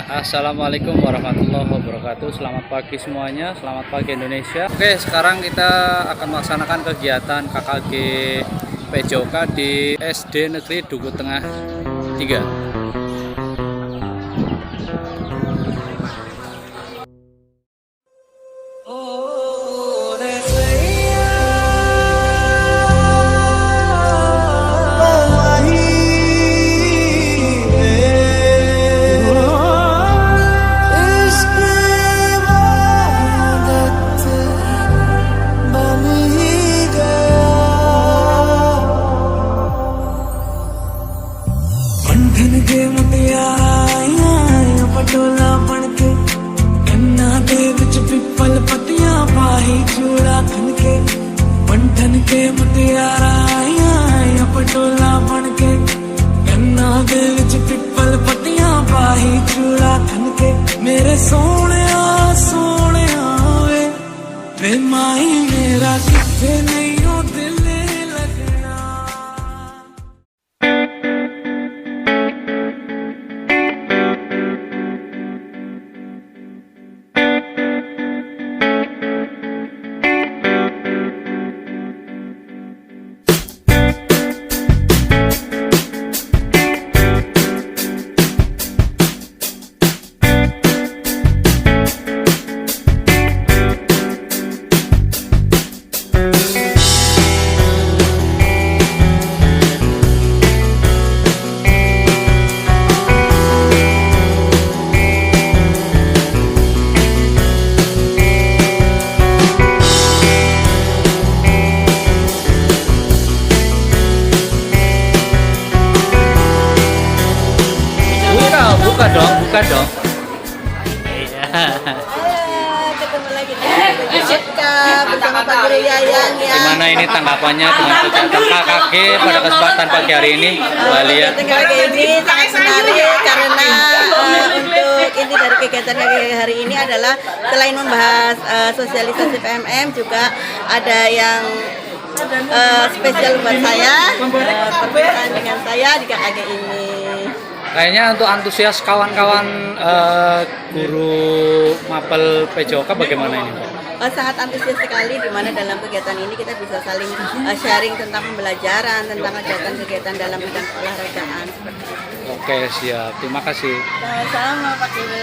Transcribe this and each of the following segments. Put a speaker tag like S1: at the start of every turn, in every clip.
S1: Assalamualaikum warahmatullahi wabarakatuh. Selamat pagi semuanya, selamat pagi Indonesia. Oke, sekarang kita akan melaksanakan kegiatan KKG PJOK di SD Negeri Duku Tengah 3.
S2: पटोला बनके कन्ना दे विच पिपल पत्तियां पाही चूड़ा खनके बंठन के मुटियारा आया पटोला बनके कन्ना दे विच पिपल पत्तियां पाही चूड़ा खनके मेरे सोने वे माई मेरा किथे नहीं हो दिल लगना।
S1: Buka dong.
S3: Ketemu lagi bersama Pak Guru Yayang ya.
S1: Gimana ini tanggapannya dengan kegiatan KKG pada kesempatan pagi hari ini, Mbak Lia?
S3: KKG ini sangat menarik karena untuk inti dari kegiatan KKG hari ini adalah selain membahas sosialisasi PMM juga ada yang spesial buat saya, pertemuan dengan saya di KKG ini.
S1: Kayaknya untuk antusias kawan-kawan guru mapel PJOK bagaimana ini, Pak?
S3: Sangat antusias sekali di mana dalam kegiatan ini kita bisa saling sharing tentang pembelajaran, tentang kegiatan-kegiatan dalam bidang olahragaan seperti itu.
S1: Oke, siap. Terima kasih.
S3: Sama-sama Pak Guru.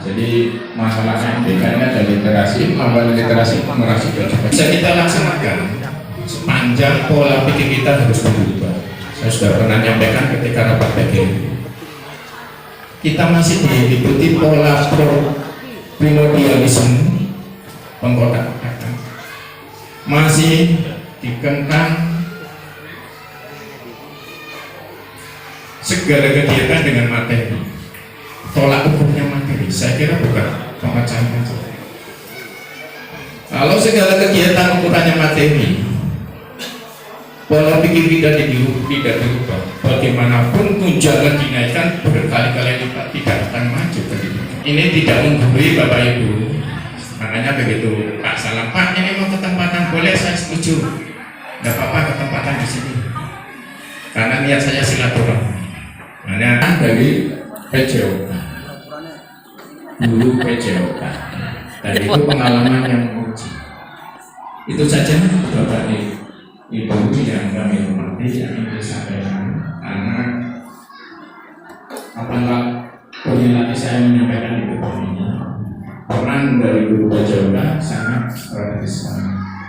S4: Jadi masalah MDK ini ada literasi, membangun literasi, numerasi bisa kita laksanakan sepanjang pola pikir kita harus berubah. Saya sudah pernah nyampaikan ketika rapat PGRI, kita masih belum diikuti pola primordialisme pengkotak-kotakan, masih dikengkang segala kegiatan dengan materi, tolak ukurnya materi. Saya kira bukan pemecahan saja. Kalau segala kegiatan ukurannya materi, pola pikir tidak dirubah, bagaimanapun tunjangan dinaikkan berkali-kali lipat tidak akan maju pendidikan. Ini tidak menggurui Bapak Ibu. Makanya begitu Pak Salam, Pak ini mau ketempatan boleh, saya setuju. Tidak apa-apa ketempatan di sini. Karena niat saya silaturahmi. Makanya dari PJOK, dulu PJOK, dan itu pengalaman yang menguji. Itu saja Bapak Ibu yang kami hormati, yang ingin disampaikan. Karena apabila koordinasi saya saya menyampaikan itu peran dari guru PJOK sangat strategis.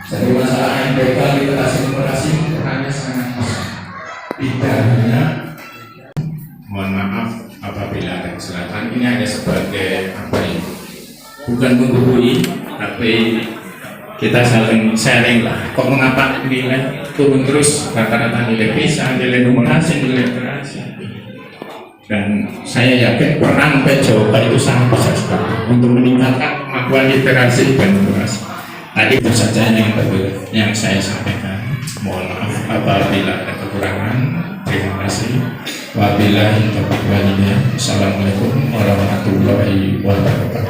S4: Jadi masalah MPK literasi numerasi perannya sangat besar. Tidak hanya, mohon maaf apabila ada kesalahan, ini hanya sebagai apa ini, bukan menggurui, tapi kita saling sharing lah. Kok mengapa nilai turun terus rata-rata nilai bisa, nilai numerasi, nilai literasi. Dan saya yakin peran PJOK itu sangat besar sekali untuk meningkatkan kemampuan literasi dan numerasi. Tadi itu saja yang saya sampaikan. Mohon maaf apabila ada kekurangan. Terima kasih. Wabillahi taufiq wal hidayah. Assalamualaikum warahmatullahi wabarakatuh.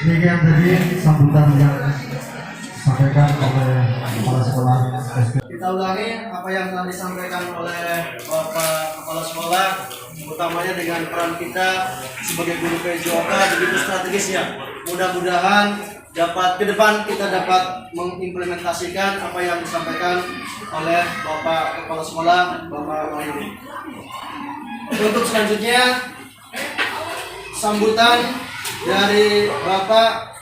S5: Demikian tadi sambutan yang disampaikan oleh kepala sekolah SD.
S6: Kita ulangi apa yang telah disampaikan oleh Bapak Kepala Sekolah, utamanya dengan peran kita sebagai guru PJOK begitu strategisnya. Mudah-mudahan dapat ke depan kita dapat mengimplementasikan apa yang disampaikan oleh Bapak Kepala Sekolah, Bapak Wahyudi. Untuk selanjutnya, sambutan dari Bapak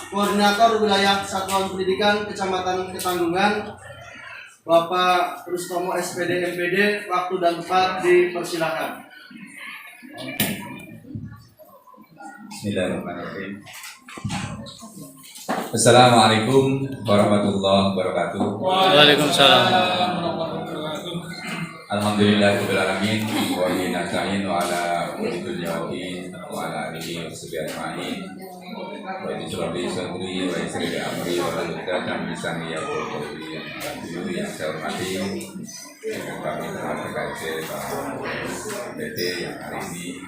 S6: Koordinator Wilayah Satuan Pendidikan Kecamatan Ketanggungan, Bapak Rustomo SPD MPD, waktu dan tempat dipersilakan.
S7: Bismillahirrahmanirrahim. Assalamualaikum warahmatullahi wabarakatuh.
S1: Waalaikumsalam.
S7: Alhamdulillahirabbil alamin wa bihi nasta'in wa ala kulli wa ala alihi wa sahbihi ajma'in. Wa bismillahirrahmanirrahim wa isri amri wa lalukan bisani ya qawli yang saya hormati kami telah terkait PT yang hari ini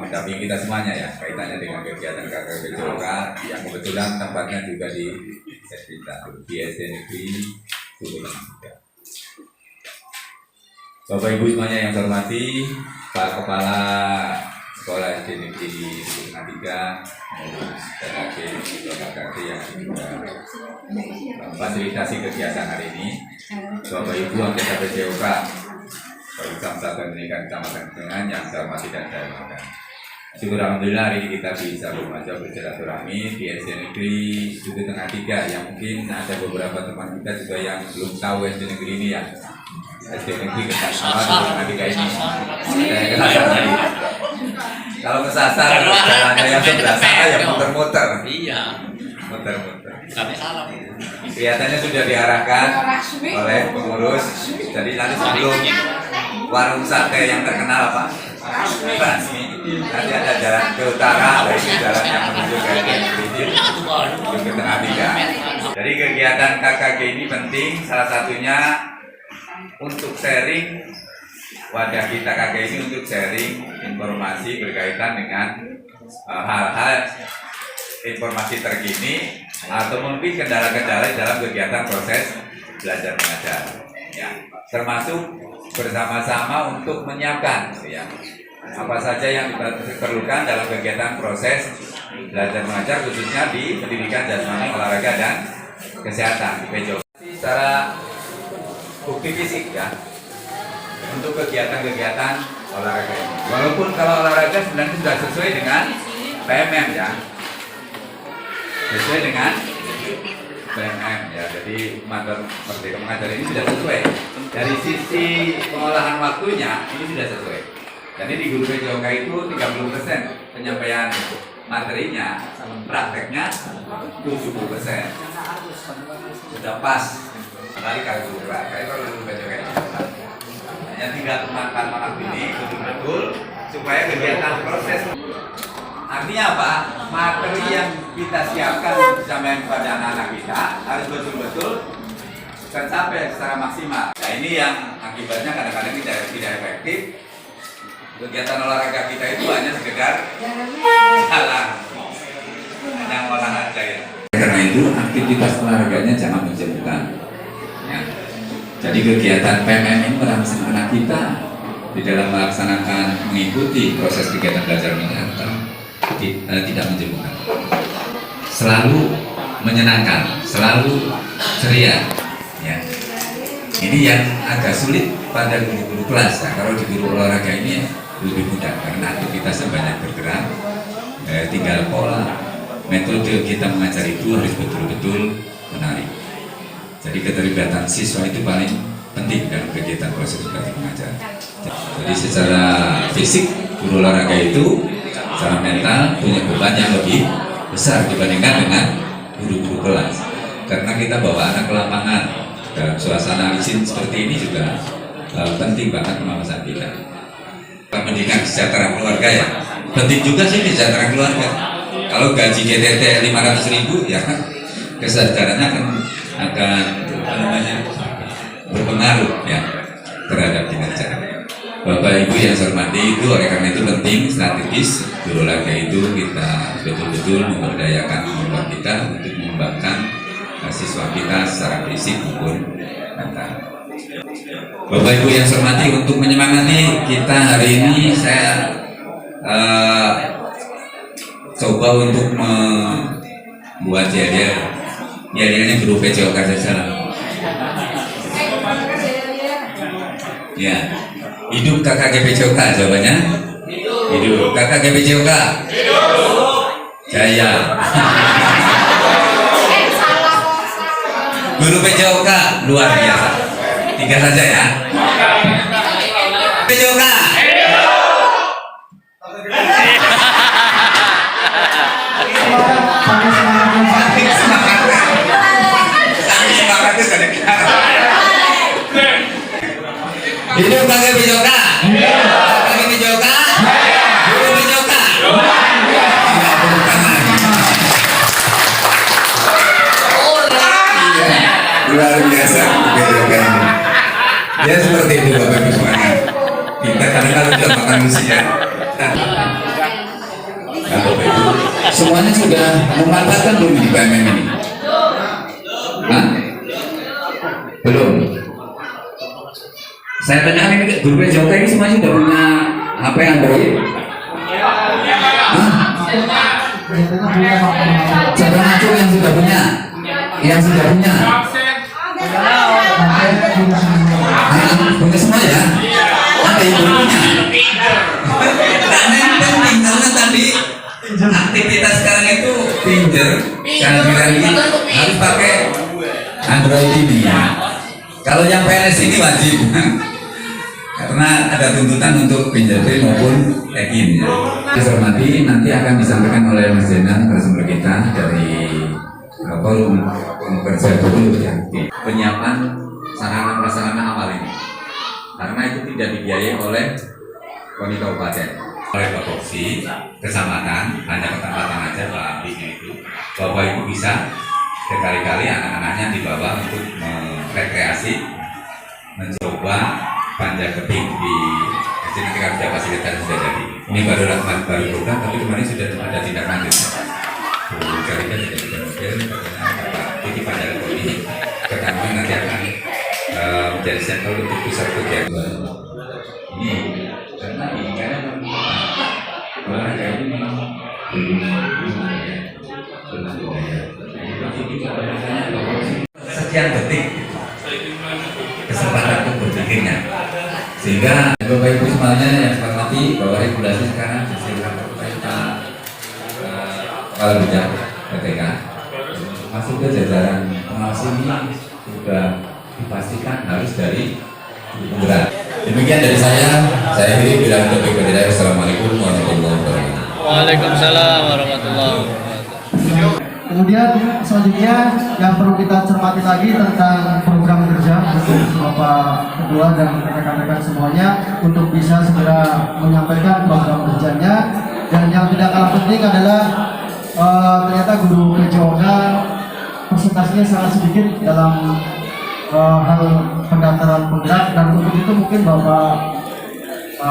S7: mendampingi kita semuanya ya kaitannya dengan kegiatan KKB PJOK yang kebetulan tempatnya juga di SD Negeri Gunung. Bapak Ibu semuanya yang saya hormati, Pak Kepala Sekolah SD Negeri Gunung 3, dan KKB yang juga memfasilitasi kegiatan hari ini, Bapak Ibu anggota PJOK, Samsat dan Pendidikan Kecamatan Ketanggungan yang saya hormati dan saya hormatkan. Syukur alhamdulillah hari ini kita bisa bersilaturahmi di SD Negeri Gunung 3 yang mungkin ada beberapa teman kita juga yang belum tahu SD Negeri ini ya. SD Negeri Ketanggungan Gunung 3 ini. Kalau kesasar jalannya yang sebelah sana ya muter-muter. Iya. Muter-muter. Kelihatannya sudah diarahkan oleh pengurus. Jadi nanti sebelum warung sate yang terkenal apa? Basmi. Nanti ada jalan ke utara, dari jalan yang menuju ke Ketanggungan 3. Jadi kegiatan KKG ini penting, salah satunya untuk sharing wadah kita KKG ini untuk sharing informasi berkaitan dengan hal-hal informasi terkini atau mungkin kendala-kendala dalam kegiatan proses belajar mengajar. Ya, termasuk bersama-sama untuk menyiapkan ya, apa saja yang diperlukan dalam kegiatan proses belajar mengajar khususnya di pendidikan jasmani, olahraga dan kesehatan PJOK. Secara bukti fisik ya untuk kegiatan-kegiatan olahraga ini. Walaupun kalau olahraga sebenarnya sudah sesuai dengan PMM ya, sesuai dengan PMM ya. Jadi materi Merdeka Mengajar ini sudah sesuai. Dari sisi pengolahan waktunya ini sudah sesuai. Jadi di guru PJOK itu 30% penyampaian materinya, prakteknya 70%. Sudah pas. Kali kalau guru PJOK itu hanya tinggal makan ini betul-betul supaya kegiatan proses. Artinya apa? Materi yang kita siapkan untuk disampaikan kepada anak-anak kita harus betul-betul tercapai secara maksimal. Nah ini yang akibatnya kadang-kadang tidak efektif. Kegiatan olahraga kita itu hanya sekedar jalan, hanya olahraga ya. Karena itu aktivitas olahraganya jangan menjauhkan. Ya. Jadi kegiatan PMM ini merangsang anak kita di dalam melaksanakan mengikuti proses kegiatan belajar mengajar tidak menjemukan, selalu menyenangkan, selalu ceria, ya. Ini yang agak sulit pada guru-guru kelas. Nah, kalau di guru olahraga ini lebih mudah karena aktivitasnya banyak bergerak, tinggal pola metode kita mengajar itu harus betul-betul menarik. Jadi keterlibatan siswa itu paling penting dalam kegiatan proses belajar mengajar. Jadi secara fisik guru olahraga itu secara mental punya beban yang lebih besar dibandingkan dengan guru-guru kelas. Karena kita bawa anak ke lapangan dalam suasana izin seperti ini juga penting banget pengawasan kita. Pendidikan sejahtera keluarga ya penting juga sih sejahtera keluarga. Kalau gaji GTT 500.000 ya kan kesejahteraannya akan berpengaruh ya terhadap kinerja. Bapak Ibu yang saya hormati, itu oleh karena itu penting strategis guru olahraga itu kita betul-betul memberdayakan kemampuan kita untuk mengembangkan siswa kita secara fisik maupun mental. Bapak Ibu yang saya hormati, untuk menyemangati kita hari ini saya coba untuk membuat jadinya guru PJOK saja. Ya, hidup KKG PJOK jawabannya. Hidup KKG PJOK. Jaya. Guru PJOK luar biasa. 3 saja ya. PJOK. Hidup KKG PJOK. KKG PJOK. Guru PJOK. Luar biasa PJOK ini. Ya seperti itu Bapak Ibu semuanya. Kita kadang-kadang tidak makan usia. Bapak Ibu semuanya sudah memanfaatkan belum di PMM ini? Hah? Belum. Saya tanyakan ini guru PJOK ini semuanya sudah punya HP Android? Hah? Siapa ngaku yang sudah punya? Yang sudah punya? Punya semua ya? Ada yang belum punya? Karena yang penting karena tadi aktivitas sekarang itu pinter, kehadiran ini harus pakai Android ini ya. Kalau yang PNS ini wajib karena ada tuntutan untuk fingerprint maupun login ya. Saya hormati, nanti akan disampaikan oleh Mas Jenal narasumber kita dari forum kerja dulu ya, penyiapan sarana prasarana awal ini karena itu tidak dibiayai oleh KONI Kabupaten, oleh Bapoksi kecamatan, hanya ketempatan aja Pak itu Bapak Ibu bisa sekali-kali anak-anaknya dibawa untuk rekreasi, mencoba panjat tebing di sini ketika sudah fasilitas sudah jadi. Ini baru program, tapi kemarin sudah ada tindak lanjut. Kali ini tidak ada mobil, ini panjat tebing. Pertama nanti akan menjadi sampel untuk pusat kegiatan. Ini karena ini kan olahraga ini memang sekian detik kesempatan untuk berpikirnya, sehingga Bapak Ibu semuanya yang saya hormati bahwa regulasi sekarang dihasilkan oleh Pak Kepala Bidang PTK masuk ke jajaran pengawas ini sudah dipastikan harus dari berat. Demikian dari saya akhiri bilang topik berdaya. Assalamualaikum warahmatullahi wabarakatuh.
S1: Waalaikumsalam warahmatullahi wabarakatuh.
S5: Kemudian selanjutnya yang perlu kita cermati lagi tentang program kerja untuk Bapak Ketua dan rekan-rekan semuanya untuk bisa segera menyampaikan program kerjanya. Dan yang tidak kalah penting adalah ternyata guru PJOK presentasinya sangat sedikit dalam hal pendaftaran penggerak, dan untuk itu mungkin Bapak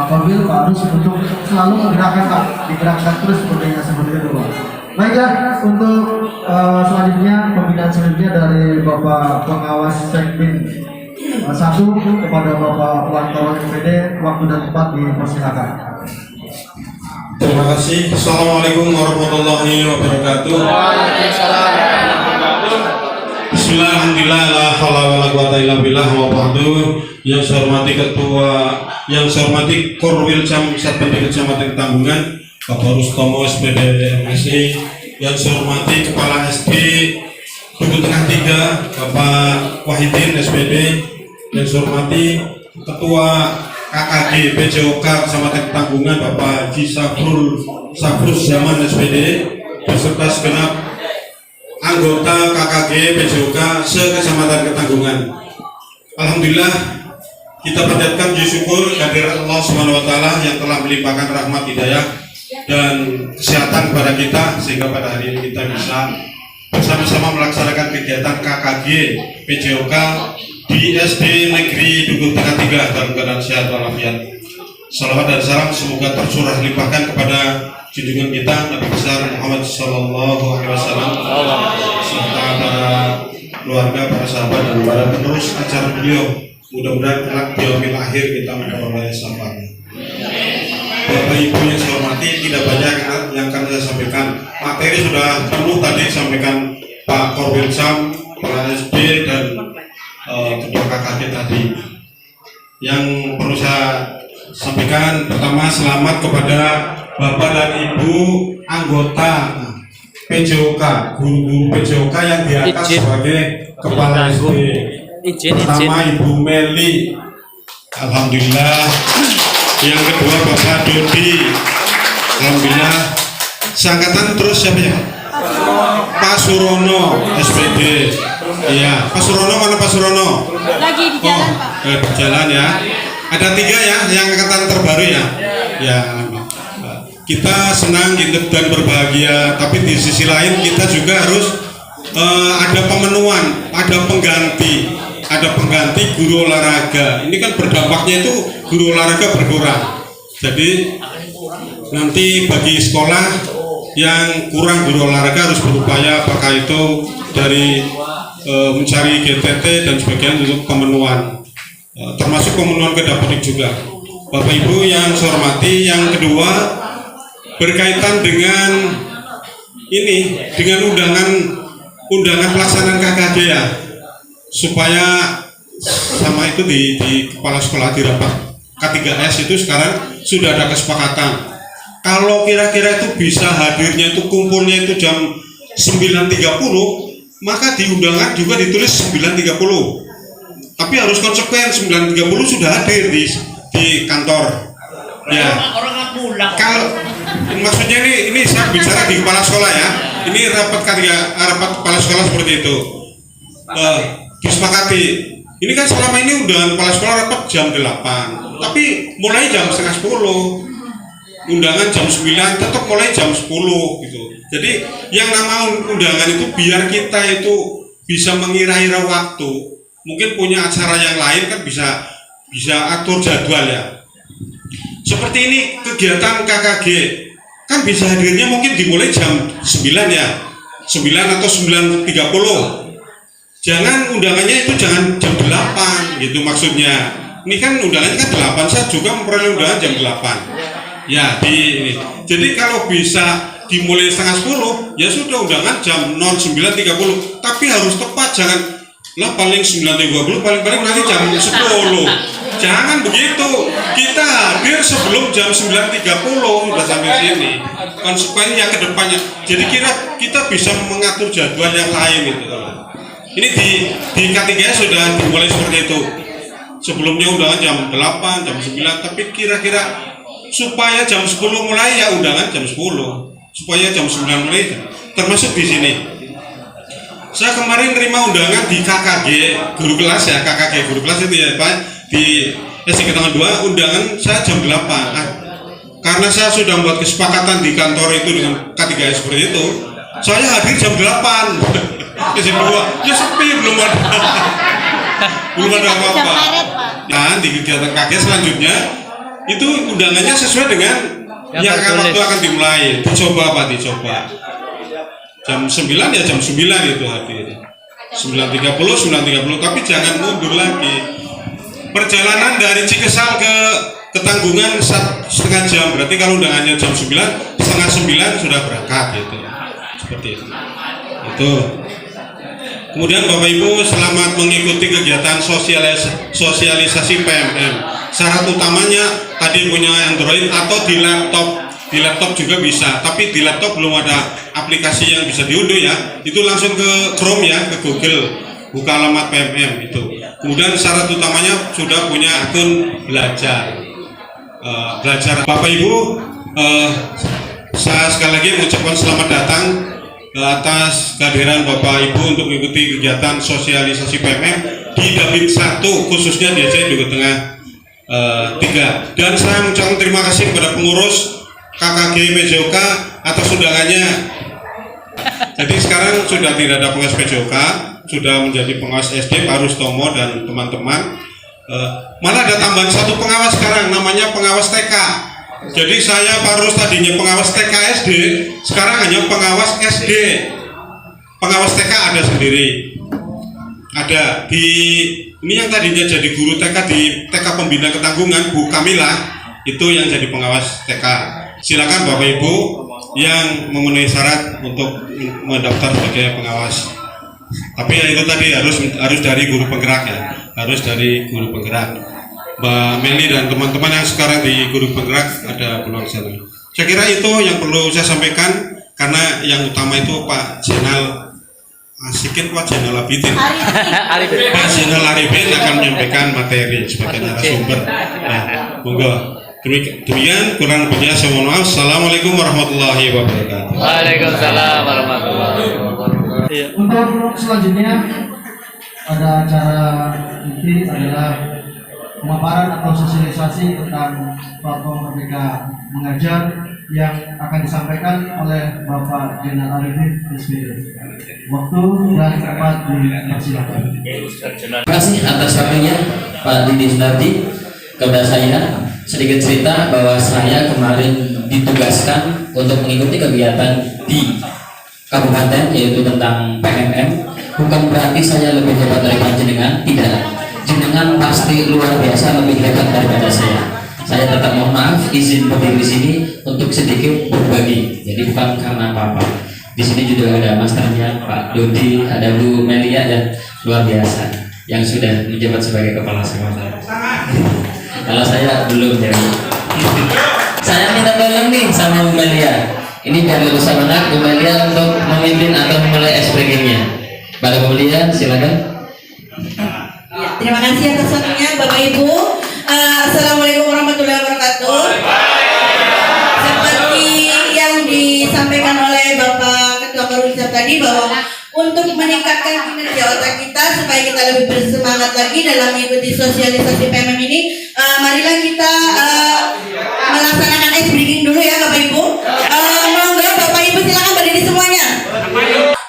S5: Korwil harus untuk selalu menggerakkan Pak, digerakkan terus seperti itu Pak. Baiklah, untuk selanjutnya pembinaan selanjutnya dari Bapak Pengawas Sekbin 1 kepada Bapak Wartawan MPD, waktu dan tempat dipersilakan.
S8: Terima kasih. Assalamualaikum warahmatullahi wabarakatuh. Bismillah, alhamdulillah, la haula wala quwata illa billah wa ba'du. Yang saya hormati yang saya hormati Korwil Jam Satpol Kecamatan Ketanggungan, Bapak Rustomo SPD MSI. Yang saya hormati Kepala SD Duku Tengah 3, Bapak Wahidin SPD. Yang saya hormati Ketua KKG PJOK Kecamatan Ketanggungan, Bapak Haji Safrus Zaman SPD, beserta segenap anggota KKG PJOK se-Kecamatan Ketanggungan. Alhamdulillah, kita panjatkan puji syukur kehadirat Allah Subhanahu wa taala yang telah melimpahkan rahmat hidayah dan kesehatan kepada kita sehingga pada hari ini kita bisa bersama-sama melaksanakan kegiatan KKG PJOK di SD Negeri Duku Tengah 3 dalam keadaan sehat walafiat. Salawat dan salam semoga tercurah limpahkan kepada junjungan kita Nabi besar Muhammad Sallallahu Alaihi Wasallam serta para keluarga, para sahabat dan para penerus acara beliau. Mudah-mudahan kelak di yaumil akhir kita memperoleh syafaatnya. Bapak Ibu yang saya hormati, tidak banyak yang akan saya sampaikan. Materi sudah penuh tadi disampaikan Pak Korwil Jam, Kepala SD dan Ketua KKG tadi. Yang perlu saya sampaikan, pertama selamat kepada Bapak dan Ibu anggota PJOK, guru-guru PJOK yang diangkat sebagai Kepala SD. Pertama Ibu Meli, alhamdulillah. Yang kedua Bapak Dodi, alhamdulillah. Seangkatan terus siapa ya? Pak Surono SPD. Iya, Pak Surono mana Pak Surono?
S9: Lagi di jalan Pak.
S8: Berjalan ya. Ada 3 ya, yang angkatan terbaru ya. Ya. Kita senang gitu dan berbahagia, tapi di sisi lain kita juga harus ada pemenuhan, ada pengganti guru olahraga. Ini kan berdampaknya itu guru olahraga berkurang. Jadi nanti bagi sekolah yang kurang guru olahraga harus berupaya apakah itu dari mencari GTT dan sebagainya untuk pemenuhan, termasuk pemenuhan kedapodik juga. Bapak Ibu yang saya hormati, yang kedua berkaitan dengan ini, dengan undangan pelaksanaan KKG ya, supaya sama itu di kepala sekolah di rapat K3S itu sekarang sudah ada kesepakatan. Kalau kira-kira itu bisa hadirnya itu kumpulnya itu jam 9.30, maka di undangan juga ditulis 9.30. Tapi harus konsekuen, 9.30 sudah hadir di kantor. Ya. Kalau maksudnya ini saya bicara di kepala sekolah ya. Ini rapat kepala sekolah seperti itu. Disepakati. Ini kan selama ini undangan kepala sekolah rapat jam 8, tapi mulai jam setengah 10. Undangan jam 9 tetap mulai jam 10 gitu. Jadi yang nama undangan itu biar kita itu bisa mengira-ira waktu. Mungkin punya acara yang lain kan bisa atur jadwal ya. Seperti ini kegiatan KKG kan bisa hadirnya mungkin dimulai jam 9 ya, 9 atau 9.30. Jangan undangannya itu jangan jam 8 gitu maksudnya. Ini kan undangannya kan 8, saya juga memperoleh undangan jam 8 ya ini. Jadi kalau bisa dimulai setengah 10 ya sudah undangan jam 09.30, tapi harus tepat, jangan lah paling 9.30 paling nanti jam 10. Jangan begitu, kita hadir sebelum jam 9.30 sudah sampai sini. Konsekuensinya ke depannya. Jadi kita bisa mengatur jadwal yang lain gitu. Ini di K3 sudah dimulai seperti itu. Sebelumnya undangan jam 8, jam 9, tapi kira-kira supaya jam 10 mulai ya undangan jam 10. Supaya jam 9 mulai termasuk di sini. Saya kemarin terima undangan di KKG guru kelas ya, KKG guru kelas itu ya Pak, di SD Ketanggungan 2 undangan saya jam 8. Karena saya sudah membuat kesepakatan di kantor itu dengan K3 seperti itu, saya hadir jam 8. Jam 2 ya sepi, belum ada apa-apa. Dan di kegiatan KKG selanjutnya itu undangannya sesuai dengan yang waktu akan dimulai. Dicoba Pak, dicoba. Jam 9 ya jam 9 itu hadir. 9.30, tapi jangan mundur lagi. Perjalanan dari Cikesal ke Ketanggungan setengah jam, berarti kalau undangannya jam 9, setengah 9 sudah berangkat gitu. Seperti itu. Itu. Kemudian Bapak Ibu selamat mengikuti kegiatan sosialisasi PMM. Syarat utamanya tadi punya Android atau di laptop. Di laptop juga bisa, tapi di laptop belum ada aplikasi yang bisa diunduh ya. Itu langsung ke Chrome ya, ke Google, buka alamat PMM itu. Kemudian syarat utamanya sudah punya akun belajar. Bapak Ibu, saya sekali lagi mengucapkan selamat datang atas kehadiran Bapak Ibu untuk mengikuti kegiatan sosialisasi PMM di Dabit 1 khususnya di Aceh Jawa Tengah 3. Dan saya mengucapkan terima kasih kepada pengurus KKG PJOK atas undangannya. Jadi sekarang sudah tidak ada pengawas PJOK, sudah menjadi pengawas SD Pak Rustomo dan teman-teman. Malah ada tambahan satu pengawas sekarang, namanya pengawas TK. Jadi saya Pak Rus tadinya pengawas TK SD, sekarang hanya pengawas SD. Pengawas TK ada sendiri. Ada di ini yang tadinya jadi guru TK di TK Pembina Ketanggungan, Bu Kamila, itu yang jadi pengawas TK. Silakan Bapak Ibu yang memenuhi syarat untuk mendaftar sebagai pengawas. Tapi ya itu tadi harus dari guru penggerak ya, harus dari guru penggerak. Mbak Meli dan teman-teman yang sekarang di guru penggerak ada peluang sana. Saya kira itu yang perlu saya sampaikan, karena yang utama itu Pak Jenal Pak Jenal Abidin. Pak Jenal Arifin akan menyampaikan materi sebagai narasumber. Ya, monggo. Demikian kurang lebihnya saya mohon maaf. Assalamualaikum warahmatullahi wabarakatuh.
S1: Waalaikumsalam warahmatullahi wabarakatuh.
S5: Untuk selanjutnya ada acara inti adalah pemaparan atau sosialisasi tentang platform Merdeka Mengajar yang akan disampaikan oleh Bapak Jenal Arifin SPD. Waktu dan tempat dipersilakan.
S10: Terima kasih atas waktunya Pak Didi Sunardi. Kepada saya sedikit cerita bahwa saya kemarin ditugaskan untuk mengikuti kegiatan di kabupaten yaitu tentang PMM. Bukan berarti saya lebih hebat dari panjenengan, tidak. Jenengan pasti luar biasa lebih hebat daripada saya. Saya tetap mohon maaf izin berdiri di sini untuk sedikit berbagi. Jadi bukan karena apa-apa. Di sini juga ada masternya Pak Dodi, ada Bu Melia dan luar biasa yang sudah menjabat sebagai kepala sekolah. Kalau saya belum jadi. Saya minta tolong nih sama Bu Melia. Ini biar lulus anak Bu Melia untuk memimpin atau memulai SPG-nya. Pada Bu Melia silakan.
S3: Terima kasih atas waktunya Bapak Ibu. Assalamualaikum warahmatullahi wabarakatuh. Seperti yang disampaikan oleh Bapak Ketua Perwisata tadi bahwa untuk meningkatkan kinerja otak kita supaya kita lebih bersemangat lagi dalam mengikuti sosialisasi PMM ini, marilah kita melaksanakan ice breaking dulu ya Bapak Ibu. Monggo Bapak Ibu silakan berdiri semuanya.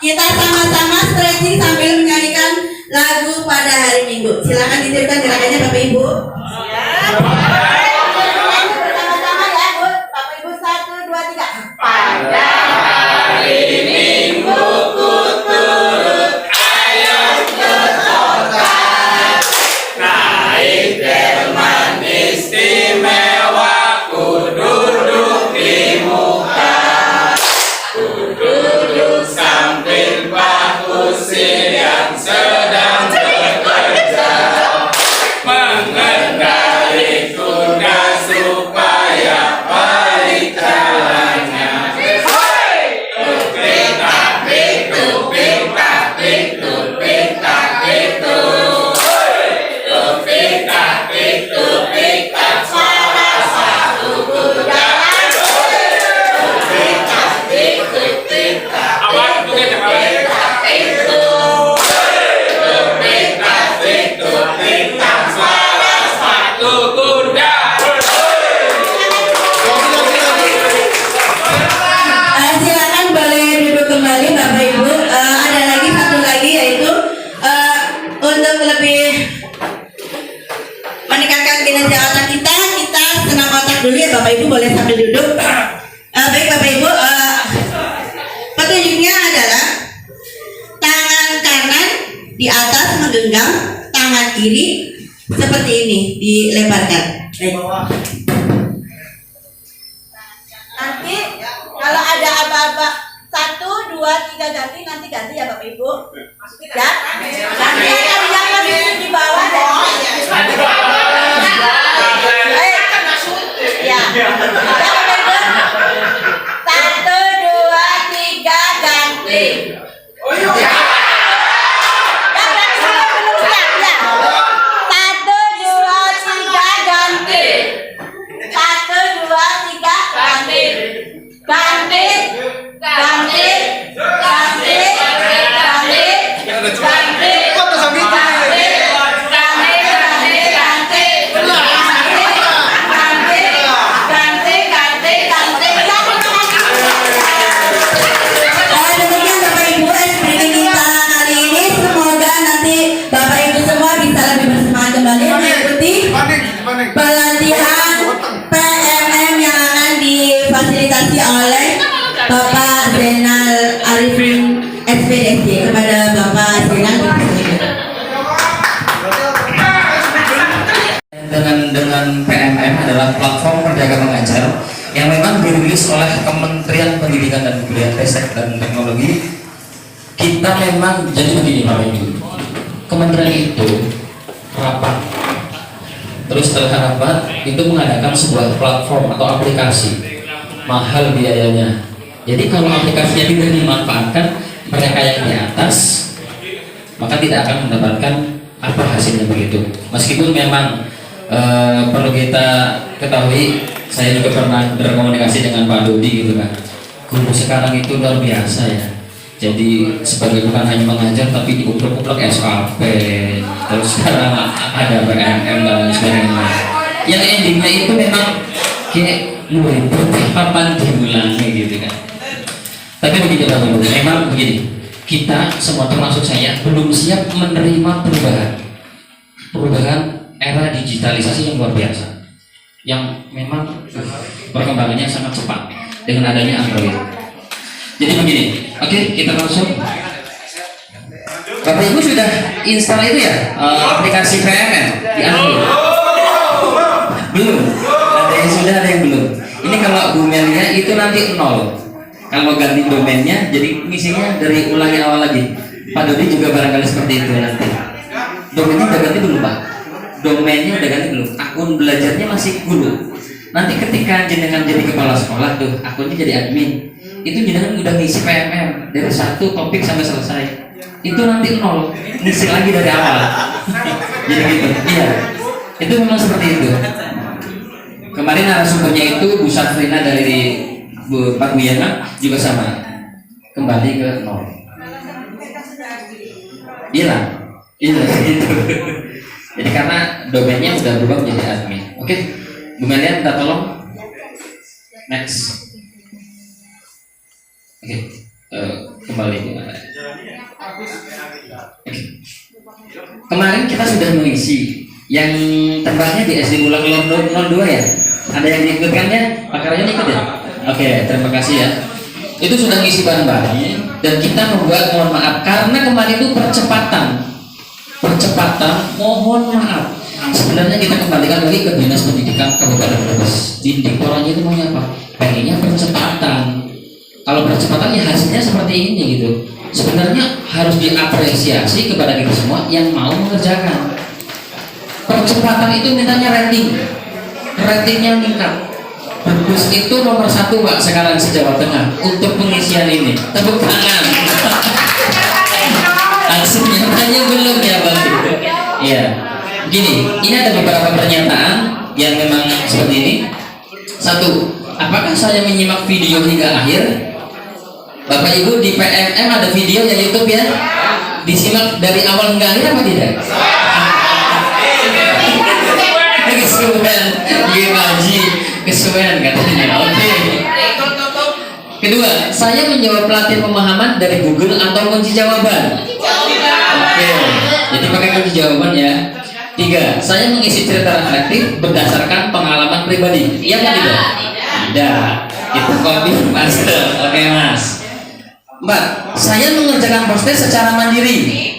S3: Kita sama-sama stretching sambil menyanyikan lagu pada hari Minggu. Silakan diteruskan gerakannya Bapak Ibu. Bersama-sama ya, Bu. Bapak Ibu 1, 2, 3. Pada hari Minggu ku turut ayo ke kota, naik delman istimewa, ku duduk di muka, ku duduk samping Pak Kusir yang sedang bekerja mengendari kuda supaya baik jalannya. Tupik tapik tupik tapik tupik tapik tupik tapik tupik tak salah satu kuda. Tupik tapik tupik tapik tupik tapik tupik tapik tupik tak salah satu kuda. Silakan boleh duduk kembali Bapak Ibu. Ada lagi satu lagi yaitu untuk lebih meningkatkan kinerja otak kita senam otak dulu ya Bapak Ibu, boleh sambil duduk. Baik Bapak Ibu, petunjuknya adalah tangan kanan di atas menggenggam, tangan kiri seperti ini dilebarkan. Baik. Nanti kalau ada aba-aba 1, 2, 2, 3 ganti, nanti ganti ya Bapak Ibu. Ya, ganti yang posisi di bawah dan ya. Ya Bapak Ibu. 1, 2, 3 ganti. Pelatihan PMM yang akan difasilitasi oleh Bapak Zainal Arifin SPDSD. Kepada Bapak Zainal
S10: dengan PMM adalah platform Merdeka Mengajar yang memang dirilis oleh Kementerian Pendidikan dan Kebudayaan, Riset dan Teknologi. Kita memang jadi begini Bapak Ibu, kementerian itu rapat, terus setelah rapat itu mengadakan sebuah platform atau aplikasi, mahal biayanya. Jadi kalau aplikasinya tidak dimanfaatkan mereka yang di atas, maka tidak akan mendapatkan apa hasilnya begitu. Meskipun memang perlu kita ketahui, saya juga pernah berkomunikasi dengan Pak Dodi gitu kan. Guru sekarang itu luar biasa ya. Jadi sebagai bukan hanya mengajar tapi diuplek-uplek SKP, terus sekarang ada PMM dan lain sebagainya. Yang endingnya itu memang kayak luar kapan diulangi gitu kan. Tapi begini Bapak Ibu, memang begini, kita semua termasuk saya belum siap menerima perubahan era digitalisasi yang luar biasa, yang memang perkembangannya sangat cepat dengan adanya Android. Jadi begini, oke, kita langsung. Bapak Ibu sudah install itu ya, aplikasi PMM di Android? Belum. Ada yang sudah, ada yang belum. Ini kalau domainnya itu nanti 0. Kalau ganti domainnya, jadi misinya dari ulangi awal lagi. Pak Dodi juga barangkali seperti itu nanti. Domainnya udah ganti belum Pak? Domainnya udah ganti belum? Akun belajarnya masih dulu. Nanti ketika jenengan jadi kepala sekolah tuh, akunnya jadi admin. Itu jenengan udah ngisi PMM dari satu topik sampai selesai. Itu nanti 0, ngisi lagi dari awal. Jadi gitu, iya. Itu memang seperti itu. Kemarin narasumbernya itu Bu Safrina dari Pak Wiyana juga sama, kembali ke 0. Hilang, iya gitu. Jadi karena domainnya udah berubah menjadi admin. Oke, Bu Melian minta tolong next. Oke, kembali ke mana? Kemarin kita sudah mengisi yang tempatnya di SD Ulang 02 ya. Ada yang diikutkannya? Pak Karyan ikut ya? Oke, terima kasih ya. Itu sudah ngisi bareng-bareng dan kita membuat mohon maaf karena kemarin itu percepatan, mohon maaf. Sebenarnya kita kembalikan lagi ke Dinas Pendidikan Kabupaten Brebes. Diktorannya itu maunya apa? Pengennya percepatan. Kalau percepatan ya hasilnya seperti ini gitu. Sebenarnya harus diapresiasi kepada kita semua yang mau mengerjakan. Percepatan itu mintanya ratingnya meningkat. Brebes itu nomor 1 Pak sekarang se-Jawa Tengah untuk pengisian ini. Tepuk tangan. Hasilnya hanya belum ya Bang. Iya. Gini, ini ada beberapa pernyataan yang memang seperti ini. 1, apakah saya menyimak video hingga akhir? Bapak Ibu di PMM ada video ya YouTube ya? Disimak dari awal hingga akhir apa tidak? Kesuwen, gimaji, kesuwen katanya. Oke. Kedua, saya menjawab pelatihan pemahaman dari Google atau kunci jawaban. Oke. Jadi pakai kunci jawaban ya. 3, saya mengisi cerita reflektif berdasarkan pengalaman pribadi. Iya atau tidak? Tidak. Itu copy master. Oke Mas. 4, saya mengerjakan poster secara mandiri.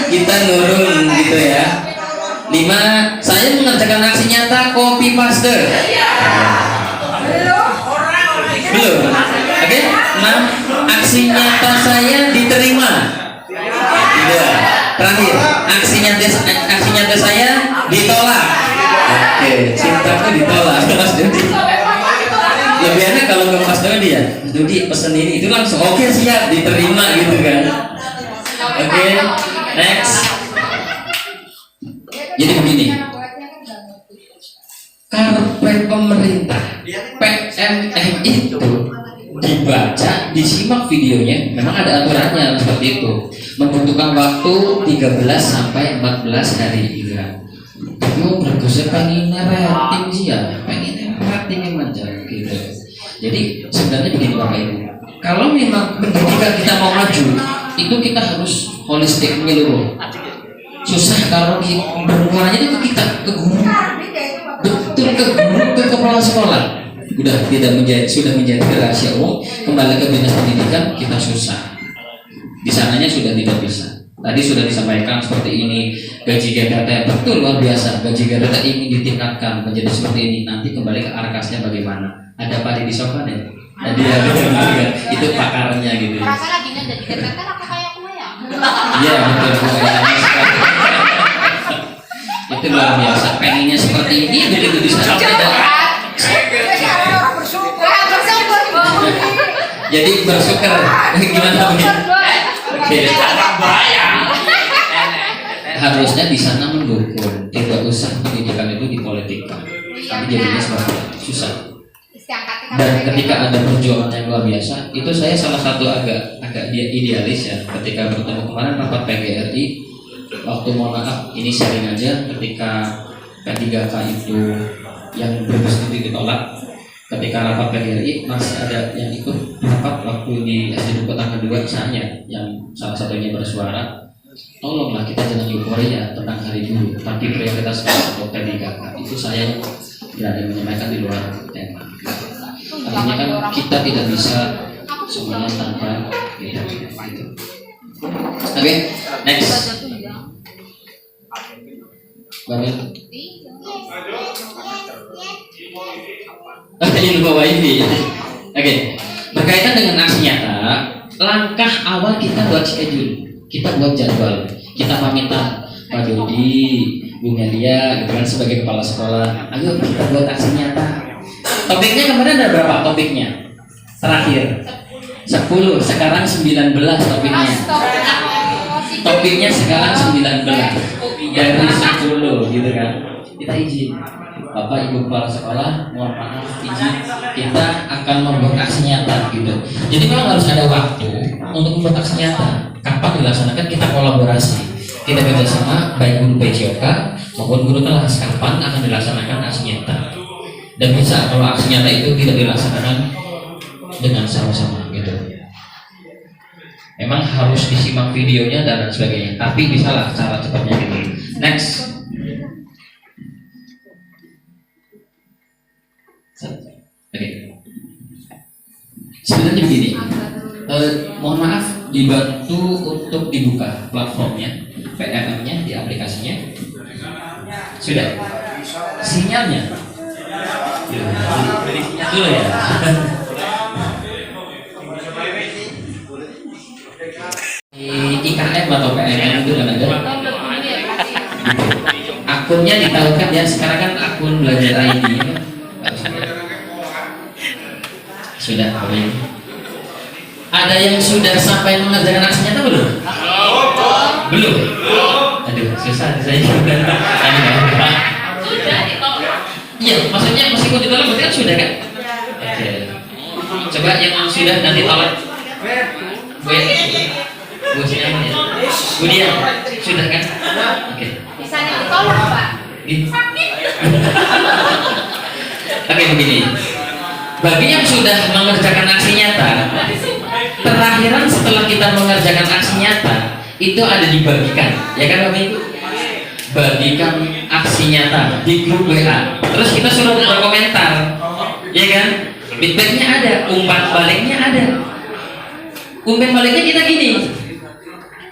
S10: Kita nurun gitu ya. 5, saya mengerjakan aksi nyata copy paste. Belum. Oke. nyata saya diterima. Tidak. Terakhir, aksi nyata saya ditolak. Oke, cintaku ditolak. Mas Dodi. Lebih enak kalau ke Mas Dodi ya. Mas Dodi pesen ini itu langsung oke siap diterima gitu kan. Oke, next. Jadi begini. Karpet pemerintah PMM itu dibaca, disimak videonya, memang ada aturannya seperti itu. Membutuhkan waktu 13 sampai 14 hari juga. Tapi bergeser pengennya rating sih ya, pengennya rating yang manja gitu. Jadi sebenarnya begini Bapak Ibu, kalau memang ketika kita mau maju, itu kita harus holistik menyeluruh. Susah kalau bermuaranya itu ke kita, ke guru, betul ke guru, ke kepala sekolah. Sudah menjadi rahasia umum. Kembali ke dinas pendidikan kita susah. Di sananya sudah tidak bisa. Tadi sudah disampaikan seperti ini, gaji GTT betul luar biasa. Gaji GTT ingin ditingkatkan menjadi seperti ini. Nanti kembali ke arkasnya bagaimana? Ada Pak Didi Sofan ya? Tadi ada itu pakarnya gitu.
S9: Rasa lagi jadi GTT aku kayak aku ya.
S10: Iya betul. Itu luar biasa. Pengennya seperti ini begitu disampaikan. Jadi bersyukur. Gimana begini? Harusnya di sana mendukung, tidak usah pendidikan itu dipolitikkan. Tapi jadinya seperti susah. Dan ketika ada perjuangan yang luar biasa, itu saya salah satu agak idealis ya. Ketika bertemu kemarin rapat PGRI, waktu mohon maaf ini sharing aja, ketika P3K itu yang berbesar ditolak, ketika rapat PGRI masih ada yang ikut rapat waktu di SD Kota kedua saya yang salah satunya bersuara, tolonglah kita jangan euforia tentang hari dulu, tapi prioritas untuk P3K itu saya berani menyampaikan di luar tema. Artinya kan kita tidak bisa semuanya tanpa beda. Oke, next. Baik. Ini lupa wifi. Oke, berkaitan dengan aksi nyata, langkah awal kita buat schedule, kita buat jadwal, kita pamitan Pak Dodi, Bu Melia, gitu kan sebagai kepala sekolah, ayo kita buat aksi nyata. Topiknya kemarin ada berapa topiknya? Terakhir 10, sekarang 19 topiknya. Topiknya sekarang 19 dari 10 gitu kan. Kita izin Bapak Ibu kepala sekolah, mohon maaf izin kita akan membuat aksi nyata gitu. Jadi memang harus ada waktu untuk membuat aksi nyata. Kapan dilaksanakan kita kolaborasi, kita kerjasama baik guru PJOK maupun guru kelas kapan akan dilaksanakan aksi nyata. Dan bisa kalau aksi nyata itu tidak dilaksanakan dengan sama-sama gitu. Memang harus disimak videonya dan sebagainya. Tapi bisalah cara cepatnya gitu. Next. Oke. Sebenarnya begini, mohon maaf dibantu untuk dibuka platformnya, PMM-nya di aplikasinya. Sudah. Sinyalnya. Beri sinyal dulu ya. IKM atau PMM itu kan ada. Akunnya ditahukan ya. Sekarang kan akun belajar ID. Sudah boleh. Ada yang sudah sampai mengerjakan aksi nyata belum? Belum. Aduh, susah saya juga. Iya, maksudnya meskipun ditolak berarti kan sudah kan? Oke. Coba yang sudah nanti tolak. Bu siapa ya? Bu dia sudah kan? Oke.
S9: Bisa ditolak Pak. Sakit.
S10: Oke begini. Bagi yang sudah mengerjakan aksi nyata, terakhiran setelah kita mengerjakan aksi nyata itu ada dibagikan, ya kan Bapak Ibu? Bagikan aksi nyata di grup WA. Terus kita suruh berkomentar, ya kan? Feedbacknya ada, umpan baliknya ada. Umpan baliknya kita gini.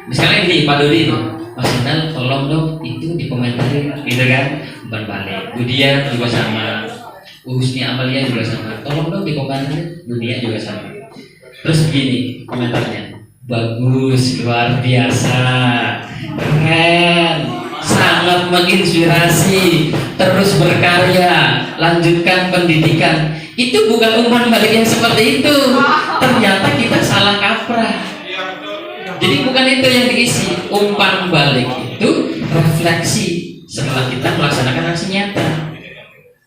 S10: Misalnya ini Pak Dodi itu, Mas Inal tolong dong itu dikomentarin, gitu kan? Umpan balik. Budian juga sama. Husni Amalia juga sama. Tolong dong dikomentarin, dunia juga sama. Terus begini komentarnya, bagus, luar biasa, keren, sangat menginspirasi, terus berkarya, lanjutkan pendidikan. Itu bukan umpan balik yang seperti itu. Ternyata kita salah kaprah. Jadi bukan itu yang diisi. Umpan balik itu refleksi setelah kita melaksanakan aksi nyata.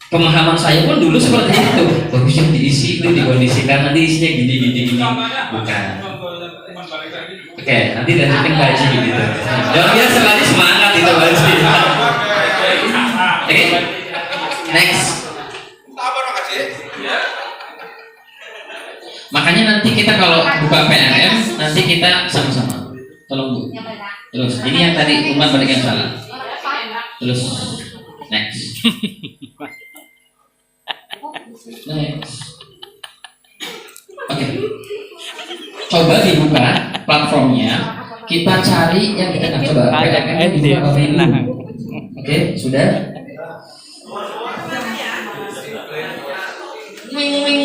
S10: Pemahaman saya pun dulu seperti itu. Bagus yang diisi itu dikondisikan, nanti isinya gini. Bukan. Oke, nanti lanjutin Mbak Eci gitu. Luar biasa sekali, semangat itu Mbak Eci. Oke, next. Makanya nanti kita kalau buka PNM, nanti kita sama-sama. Tolong Bu. Terus, ini yang tadi umpan balik yang salah. Terus, next. Next. Oke. Coba dibuka platformnya. Kita cari yang kita coba. PNM dibuka dulu. Oke, sudah. Wing.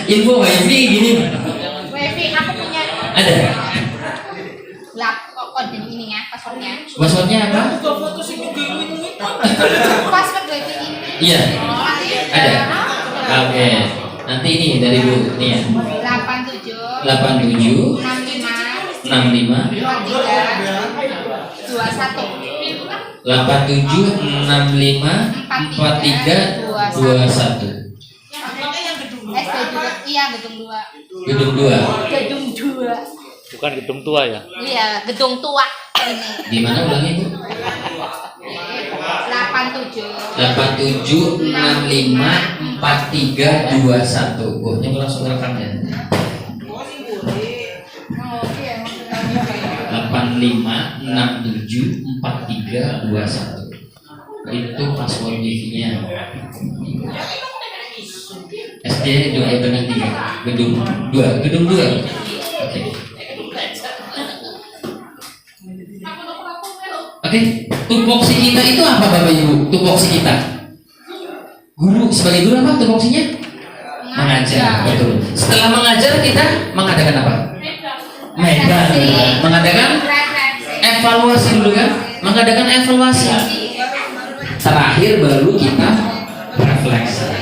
S10: Info wifi gini.
S9: Wifi aku punya.
S10: Ada.
S9: Kode ini ya, passwordnya.
S10: Passwordnya apa?
S9: Password wifi ini.
S10: Iya. Ada. Oke. Nanti ini dari Bu nih ya. 87 65 43 21 87 65 43 21. Iya, gedung 2. Gedung 2.
S9: Gedung 2.
S1: Bukan gedung tua ya?
S9: Iya, gedung tua ini.
S10: Di mana ulangi Bu?
S9: 87
S10: 65 43 21. Bu, ini langsung rekam ya. 85 67 43 21. Itu password wifi-nya. SD 2 dengan 3 gedung 2 oke. Oke, tupoksi kita itu apa Bapak Ibu? Tupoksi kita guru, sebagai guru apa tupoksinya? Mengajar, betul. Setelah mengajar kita mengadakan apa? Mengadakan evaluasi dulu kan? Mengadakan evaluasi. Terakhir baru kita refleksi.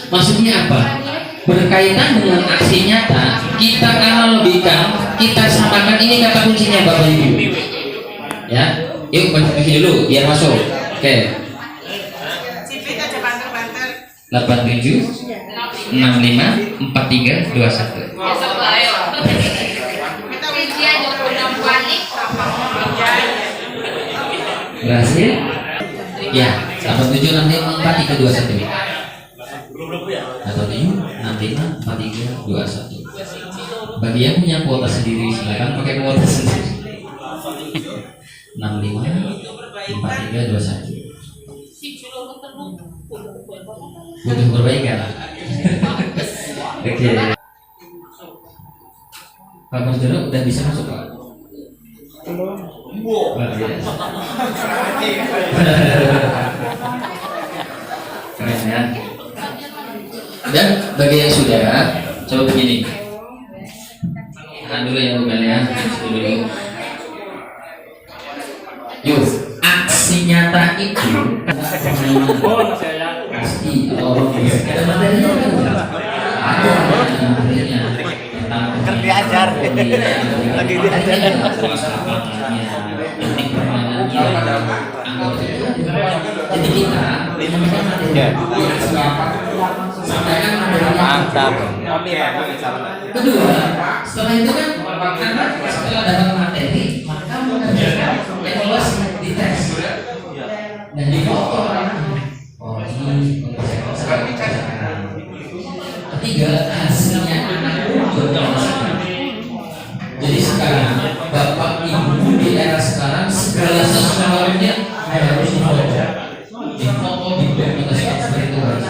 S10: Maksudnya apa? Berkaitan dengan aksi nyata, kita analogikan, kita samakan. Ini kata kuncinya Bapak Ibu. Ya, yuk baca kunci dulu biar masuk. Oke. 87 65 43 21. Berhasil? Ya, 87 65 43 21. Atau 65 43 21. Bagi yang punya kuota sendiri silakan pakai kuota sendiri. 65 43 21. Butuh perbaikan. Oke. Pak Marjono udah bisa masuk Pak? Luar biasa. Keren ya. Dan bagi yang sudah, coba begini. Tahan dulu ya bukan ya, dulu. Yuk, aksi nyata itu pasti orang ada materinya ada materinya tentang diajar lagi diajar teknik permainannya jadi kita menemukan materi sampaikan mantap. Kedua, setelah itu kan setelah dapat materi maka mengerjakan evaluasi di tes dan di foto oh ini ketiga hasilnya anak berkelanjutan. Jadi sekarang bapak ibu di era sekarang segala sesuatunya harus di foto didokumentasikan seperti itu harus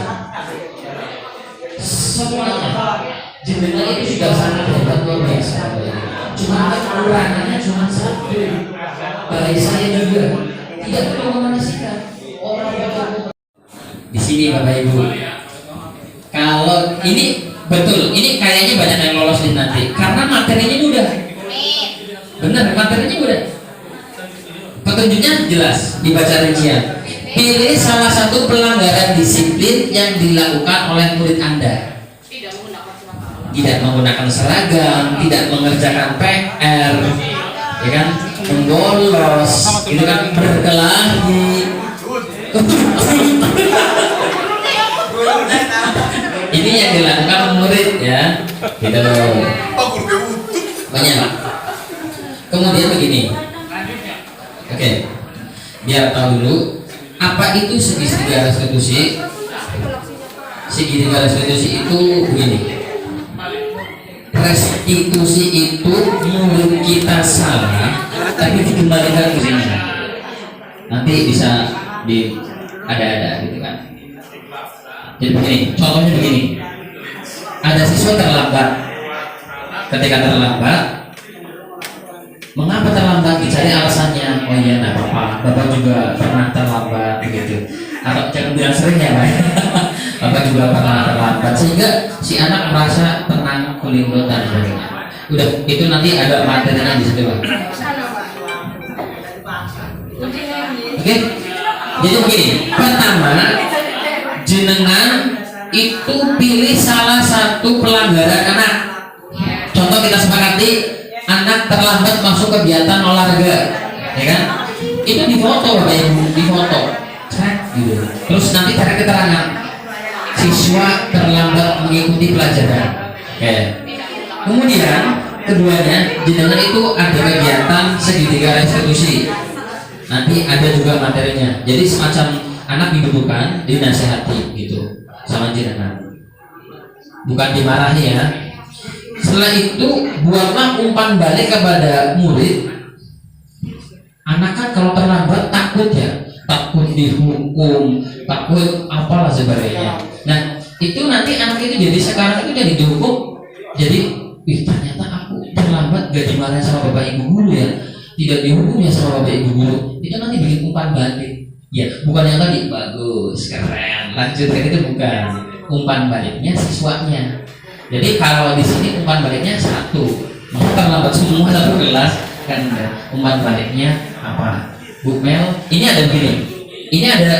S10: semuanya. Jendela itu sudah sangat hebat luar biasa. Cuma kekurangannya cuma satu. Bagi saya juga tidak mendokumentasikan orang. Di sini Bapak Ibu, kalau ini Betul, ini kayaknya banyak yang lolos di nanti karena materinya mudah. Bener, materinya mudah. Petunjuknya jelas, dibaca rincian. Pilih salah satu pelanggaran disiplin yang dilakukan oleh murid Anda. Tidak menggunakan seragam, tidak mengerjakan PR, ya kan? Membolos, itu kan berkelahi. Ini yang dilakukan murid ya, gitu loh. Banyak. Kemudian begini, oke, biar tahu dulu apa itu segitiga restitusi. Segitiga restitusi itu begini. Restitusi itu murid kita salah, tapi dikembalikan ke sini. Nanti bisa di ada gitu kan. Jadi begini, contohnya begini. Ada siswa terlambat. Ketika terlambat, mengapa terlambat? Dicari alasannya. Oh iya, tidak apa-apa. Bapak juga pernah terlambat begitu. Atau jangan bilang sering ya, Pak. Bapak juga pernah terlambat, sehingga si anak merasa tenang, kulinggot dan sebagainya. Udah, itu nanti ada materinya di situ, Pak. Oke. Jadi begini, pertama, jenengan itu pilih salah satu pelanggaran anak. Contoh kita sepakati, anak terlambat masuk kegiatan olahraga, ya kan? Itu difoto, Bapak Ibu, difoto. Gitu. Terus nanti cari keterangan siswa terlambat mengikuti pelajaran. Ya. Kemudian keduanya, jenengan itu ada kegiatan segitiga restitusi. Nanti ada juga materinya. Jadi semacam anak dibutuhkan, dinasehati gitu sama jenengan. Bukan dimarahi ya. Setelah itu buatlah umpan balik kepada murid. Anak kan kalau terlambat takut ya, takut dihukum, takut apalah sebagainya. Nah itu nanti anak itu jadi sekarang itu jadi dihukum. Jadi, ternyata aku terlambat gak dimarahin sama bapak ibu guru ya, tidak dihukum ya sama bapak ibu guru. Itu nanti bikin umpan balik. Ya, bukan yang tadi bagus, keren, lanjutkan, itu bukan. Umpan baliknya siswanya. Jadi kalau di sini umpan baliknya satu, maka terlambat semua satu kelas kan. Umpan baliknya apa? Bu Mel, ini ada begini. Ini ada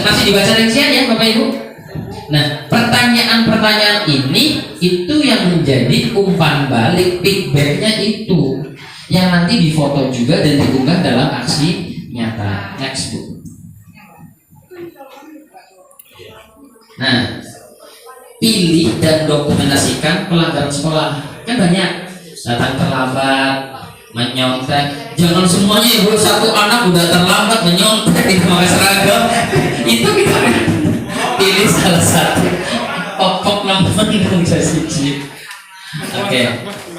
S10: masih dibaca rincian ya Bapak Ibu. Nah, pertanyaan-pertanyaan ini itu yang menjadi umpan balik, feedbacknya itu yang nanti difoto juga dan diunggah dalam aksi nyata. Next Bu. Nah, pilih dan dokumentasikan pelanggaran sekolah. Kan banyak, datang terlambat, menyontek. Jangan semuanya Ibu, satu anak udah terlambat menyontek di pakai seragam. Itu kita pilih salah satu. Pokok lampang yang siji. Oke,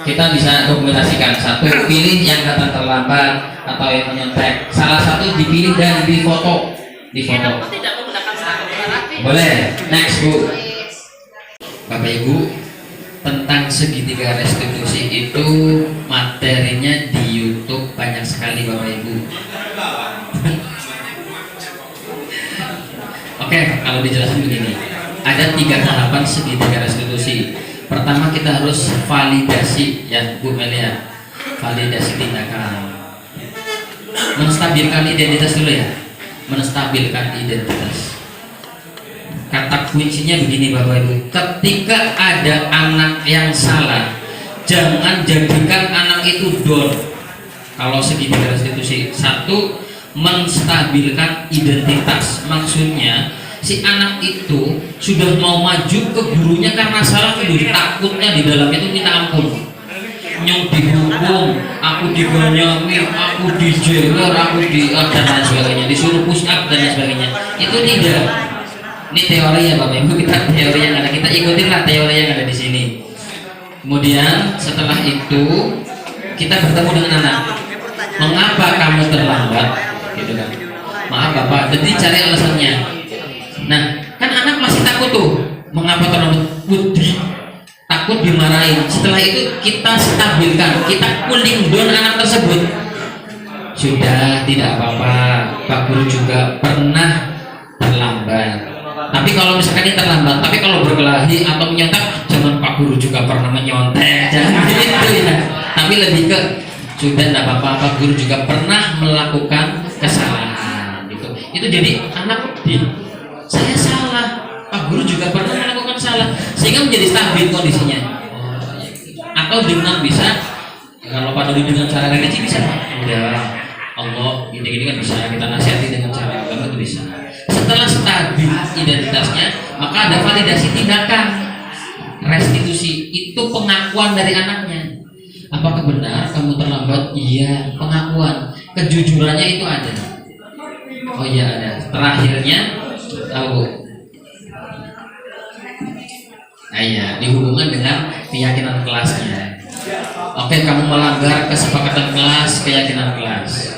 S10: kita bisa dokumentasikan. Satu, pilih yang datang terlambat atau yang menyontek. Salah satu dipilih dan difoto. Difoto. Boleh. Next Bu. Bapak Ibu, tentang segitiga restitusi itu materinya di YouTube banyak sekali Bapak Ibu. Oke, kalau dijelasin begini, ada 3 tahapan segitiga restitusi. Pertama kita harus validasi ya Bu Melia, validasi tindakan. Menstabilkan identitas dulu ya, menstabilkan identitas. Kata kuncinya begini Bapak Ibu, ketika ada anak yang salah, jangan jadikan anak itu down. Kalau segitiga restitusi, satu, menstabilkan identitas. Maksudnya si anak itu sudah mau maju ke gurunya karena salah dulu, takutnya di dalam itu minta ampun, nyong dihukum, aku digonyomi, aku dijewer, aku dan lain sebagainya, disuruh push up dan lain sebagainya. Itu tidak. Ini teori ya Bapak Ibu, kita teori yang ada, kita ikutinlah teori yang ada di sini. Kemudian setelah itu kita bertemu dengan anak. Mengapa kamu terlambat? Gitu kan. Maaf Bapak, jadi cari alasannya. Nah, kan anak masih takut tuh. Mengapa terlambat? Takut dimarahin. Setelah itu kita stabilkan, kita cooling down anak tersebut. Sudah, tidak apa-apa. Pak Guru juga pernah terlambat. Tapi kalau misalkan dia terlambat, tapi kalau berkelahi atau menyontek, jangan Pak Guru juga pernah menyontek, jangan gitu ya. Tapi lebih ke sudah tidak apa-apa, Pak Guru juga pernah melakukan kesalahan gitu. Itu jadi anak saya salah, Pak Guru juga pernah melakukan salah, sehingga menjadi stabil kondisinya. Atau dengan bisa, kalau Pak Dodi dengan cara religi bisa, udah Allah gini-gini kan bisa kita nasihati dengan cara agama itu bisa. Setelah stabil identitasnya, maka ada validasi tindakan restitusi, itu pengakuan dari anaknya. Apakah benar kamu terlambat? Iya, pengakuan. Kejujurannya itu ada. Oh iya ada. Terakhirnya tahu. Nah iya, dihubungkan dengan keyakinan kelasnya. Oke, kamu melanggar kesepakatan kelas, keyakinan kelas.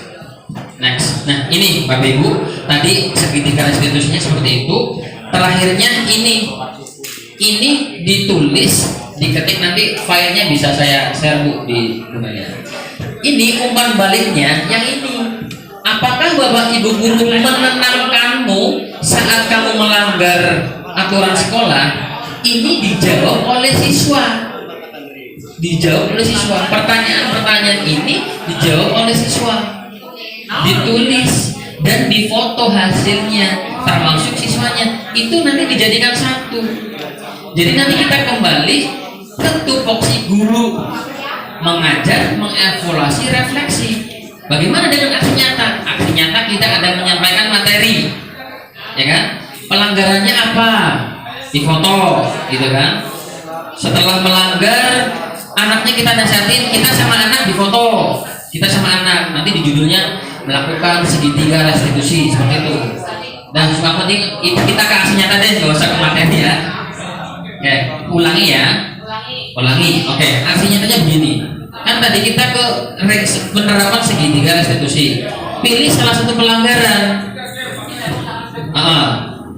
S10: Next. Nah ini Bapak Ibu, tadi segitiga restitusinya seperti itu. Terakhirnya ini ditulis, diketik, nanti filenya bisa saya share Bu di rumah ya. Ini umpan baliknya yang ini. Apakah Bapak Ibu guru menenangkanmu saat kamu melanggar aturan sekolah? Ini dijawab oleh siswa. Dijawab oleh siswa. Pertanyaan-pertanyaan ini dijawab oleh siswa. Ditulis dan difoto hasilnya, termasuk siswanya. Itu nanti dijadikan satu. Jadi nanti kita kembali ke tupoksi guru, mengajar, mengevaluasi, refleksi. Bagaimana dengan aksi nyata? Aksi nyata kita ada menyampaikan materi, ya kan? Pelanggarannya apa? Difoto, gitu kan? Setelah melanggar, anaknya kita nasihatin, kita sama anak difoto, kita sama anak. Nanti di judulnya melakukan segitiga restitusi seperti itu. Dan yang penting kita ke aksi nyata deh, nggak usah ke materi ya. Oke, ulangi ya. Ulangi. Oke, aksi nyatanya begini. Kan tadi kita ke penerapan segitiga restitusi. Pilih salah satu pelanggaran.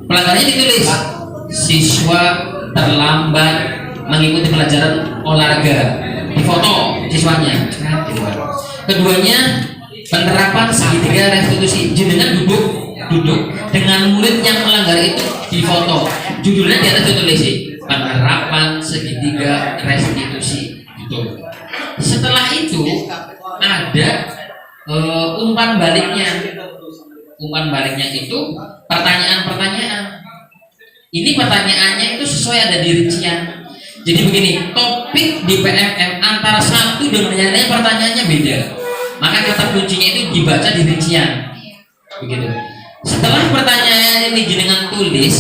S10: Pelanggarannya ditulis. Siswa terlambat mengikuti pelajaran olahraga. Difoto siswanya. Keduanya, penerapan segitiga restitusi. Jenengan duduk dengan murid yang melanggar itu difoto. Judulnya di atas ditulis sih, penerapan segitiga restitusi. Gitu. Setelah itu ada umpan baliknya. Umpan baliknya itu pertanyaan-pertanyaan. Ini pertanyaannya itu sesuai ada di rincian. Jadi begini, topik di PMM antara satu dengan yang lain pertanyaannya beda. Maka kata kuncinya itu dibaca di rincian. Begitu. Setelah pertanyaan ini jenengan tulis,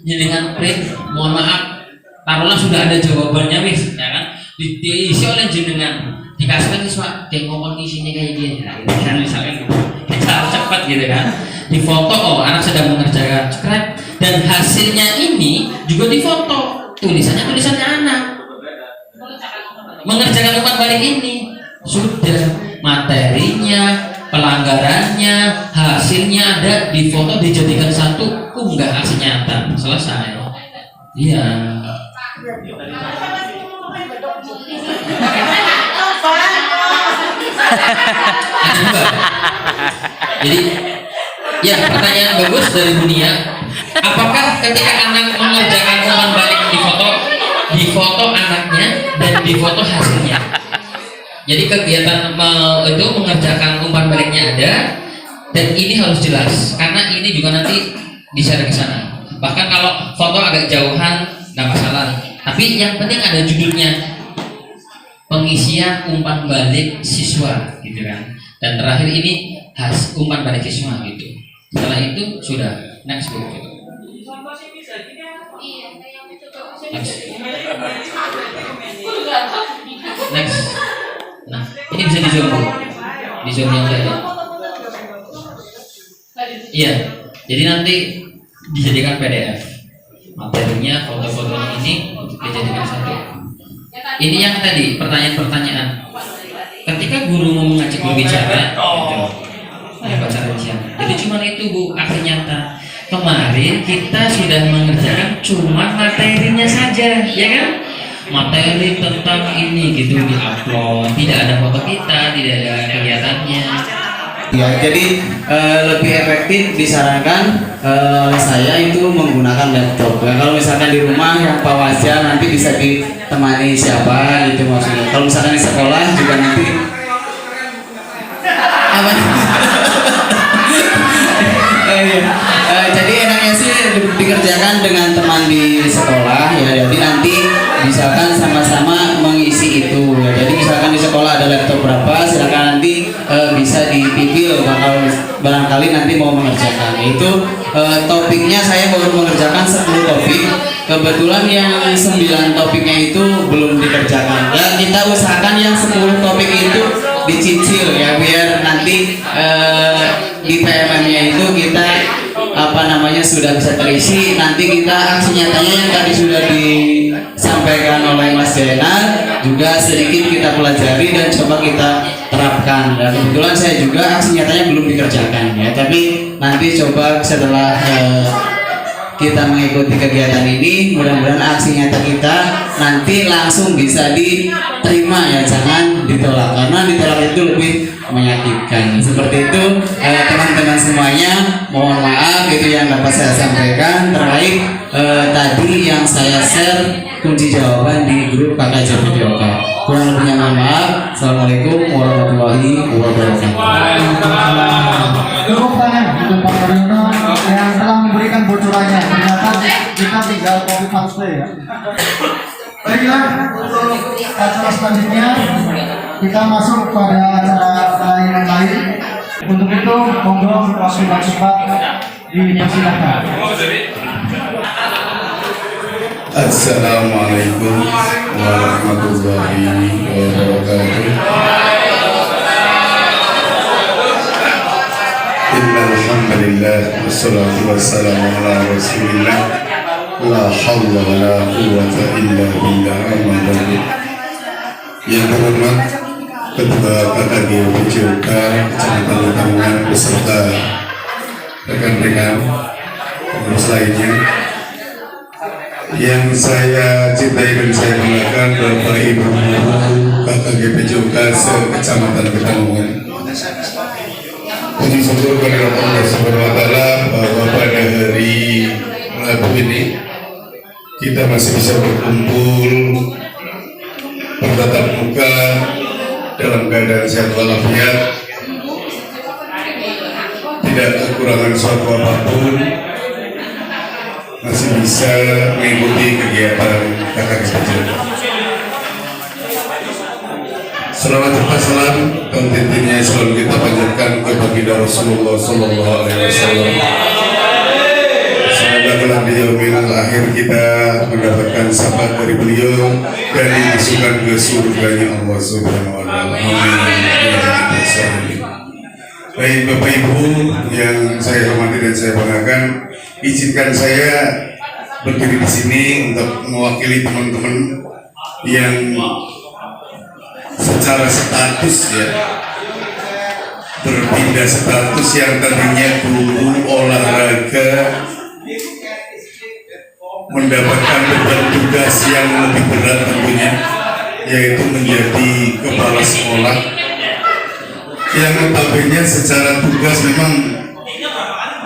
S10: jenengan print, mohon maaf, taruhlah sudah ada jawabannya wis, ya kan? Diisi oleh jenengan, dikasihkan siswa, kayak ngomong isinya kayak gini, ya, gitu kan, misalnya cara cepat gitu kan. Difoto, oh anak sedang mengerjakan, keren. Dan hasilnya ini juga difoto, tulisannya anak mengerjakan umpan balik ini. Sudah materinya, pelanggarannya, hasilnya ada, difoto, dijadikan satu, unggah aksi nyata, selesai. Iya. Jadi, ya pertanyaan bagus dari Bunia. Apakah ketika anak mengerjakan umpan balik difoto anaknya dan difoto hasilnya? Jadi kegiatan itu mengerjakan umpan baliknya ada, dan ini harus jelas karena ini juga nanti di-share ke sana. Bahkan kalau foto agak jauhan nggak masalah, tapi yang penting ada judulnya, pengisian umpan balik siswa, gitu kan. Dan terakhir ini umpan balik siswa gitu. Setelah itu sudah next book gitu. Next. Nah, ini bisa di zoom, di zoom yang tadi. Iya, jadi nanti dijadikan PDF. Materinya, foto-fotonya ini dijadikan satu. Ini yang tadi pertanyaan-pertanyaan. Ketika guru mau mengajak berbicara, ya baca rincian. Jadi cuma itu Bu, aksi nyata. Kemarin kita sudah mengerjakan cuma materinya saja, ya kan? Materi tentang ini gitu di-upload, tidak ada foto kita, tidak ada kegiatannya.
S6: Ya, jadi lebih efektif disarankan oleh saya itu menggunakan laptop. Ya, kalau misalkan di rumah yang bawa aja nanti bisa ditemani siapa gitu maksudnya. Kalau misalkan di sekolah juga nanti apa? Jadi enaknya sih dikerjakan dengan teman di sekolah ya. Jadi nanti misalkan sama-sama mengisi itu. Ya, jadi misalkan di sekolah ada laptop berapa, silakan nanti bisa dipilih kalau barangkali nanti mau mengerjakan. Itu topiknya saya baru mengerjakan 10 topik. Kebetulan yang 9 topiknya itu belum dikerjakan. Ya, kita usahakan yang 10 topik itu dicicil ya biar nanti di PMM-nya itu kita sudah bisa terisi. Nanti kita aksi nyatanya yang tadi sudah disampaikan oleh Mas Zainal juga sedikit kita pelajari dan coba kita terapkan. Dan kebetulan saya juga aksi nyatanya belum dikerjakan ya, tapi nanti coba setelah kita mengikuti kegiatan ini, mudah-mudahan aksi nyata kita nanti langsung bisa diterima ya, jangan ditolak, karena ditolak itu lebih menyakitkan. Seperti itu teman-teman semuanya, mohon maaf itu yang dapat saya sampaikan. Terakhir tadi yang saya share kunci jawaban di grup KKJ PJOK. Kurang lebihnya mohon maaf. Assalamualaikum warahmatullahi wabarakatuh.
S5: Tepuk tangan untuk Pak Karyono yang telah memberikan bocorannya. Ternyata kita tinggal copy paste ya. Baiklah, untuk acara selanjutnya kita masuk pada acara lain. Untuk itu, monggo waktu dan cepat dipersilakan.
S11: Assalamualaikum warahmatullahi wabarakatuh. Innalhamdulillah wassalatu wassalamu ala rasulillah. La hawla wa la quwwata illa billah. Yang terhormat Ketua KKG PJOK Kecamatan Letangan beserta rekan-rekan pengurus lainnya yang saya cintai dan saya banggakan, Bapak Ibu KKG PJOK se-Kecamatan Ketanggungan. Puji syukur kepada Allah Subhanahu wa Ta'ala bahwa pada hari Rabu ini kita masih bisa berkumpul bertatap muka dalam keadaan sehat walafiat, tidak kekurangan suatu apapun, masih bisa mengikuti kegiatan KKG PJOK. Selawat serta salam kontennya selalu kita panjatkan ke baginda Rasulullah Sallallahu Alaihi Wasallam. Semoga kelak di yaumil akhir kita mendapatkan syafaat dari beliau dan dimasukkan ke surganya Allah Subhanahu Wa Taala. Amin. Baik Bapak Ibu yang saya hormati dan saya banggakan, izinkan saya berdiri di sini untuk mewakili teman-teman yang secara status ya berpindah status, yang tadinya guru olahraga mendapatkan beban tugas yang lebih berat tentunya, yaitu menjadi kepala sekolah yang notabene secara tugas memang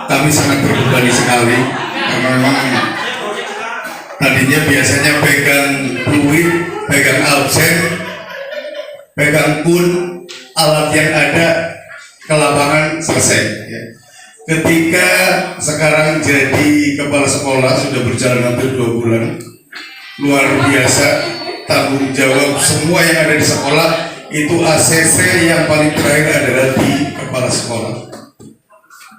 S11: kami sangat terbebani sekali, karena memang tadinya biasanya pegang fluid, pegang absen, pegang pun alat yang ada ke lapangan selesai ya. Ketika sekarang jadi kepala sekolah sudah berjalan hampir 2 bulan, luar biasa tanggung jawab semua yang ada di sekolah itu ACC yang paling terakhir adalah di kepala sekolah.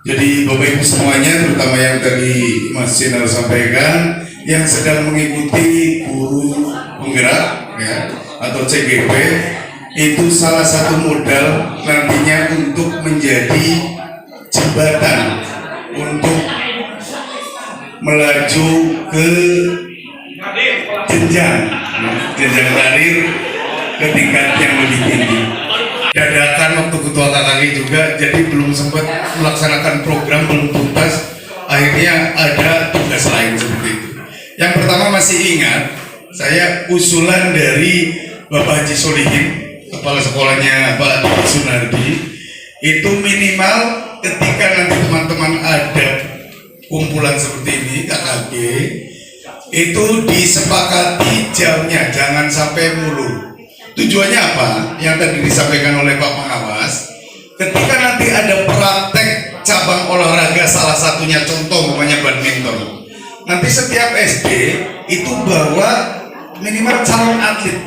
S11: Jadi Bapak Ibu semuanya, terutama yang tadi Mas Zainal sampaikan, yang sedang mengikuti guru penggerak ya, atau CGP, itu salah satu modal nantinya untuk menjadi jembatan untuk melaju ke jenjang karir ke tingkat yang lebih tinggi. Dadakan waktu ketua KKG juga, jadi belum sempat melaksanakan program, belum tuntas, akhirnya ada tugas lain seperti itu. Yang pertama masih ingat, saya usulan dari Bapak Haji Solihin, kepala sekolahnya Pak Sunardi, itu minimal ketika nanti teman-teman ada kumpulan seperti ini KKG itu disepakati jamnya, jangan sampai mulur. Tujuannya apa? Yang tadi disampaikan oleh Pak Pengawas, ketika nanti ada praktek cabang olahraga, salah satunya contoh umpamanya badminton, nanti setiap SD itu bawa minimal calon atlet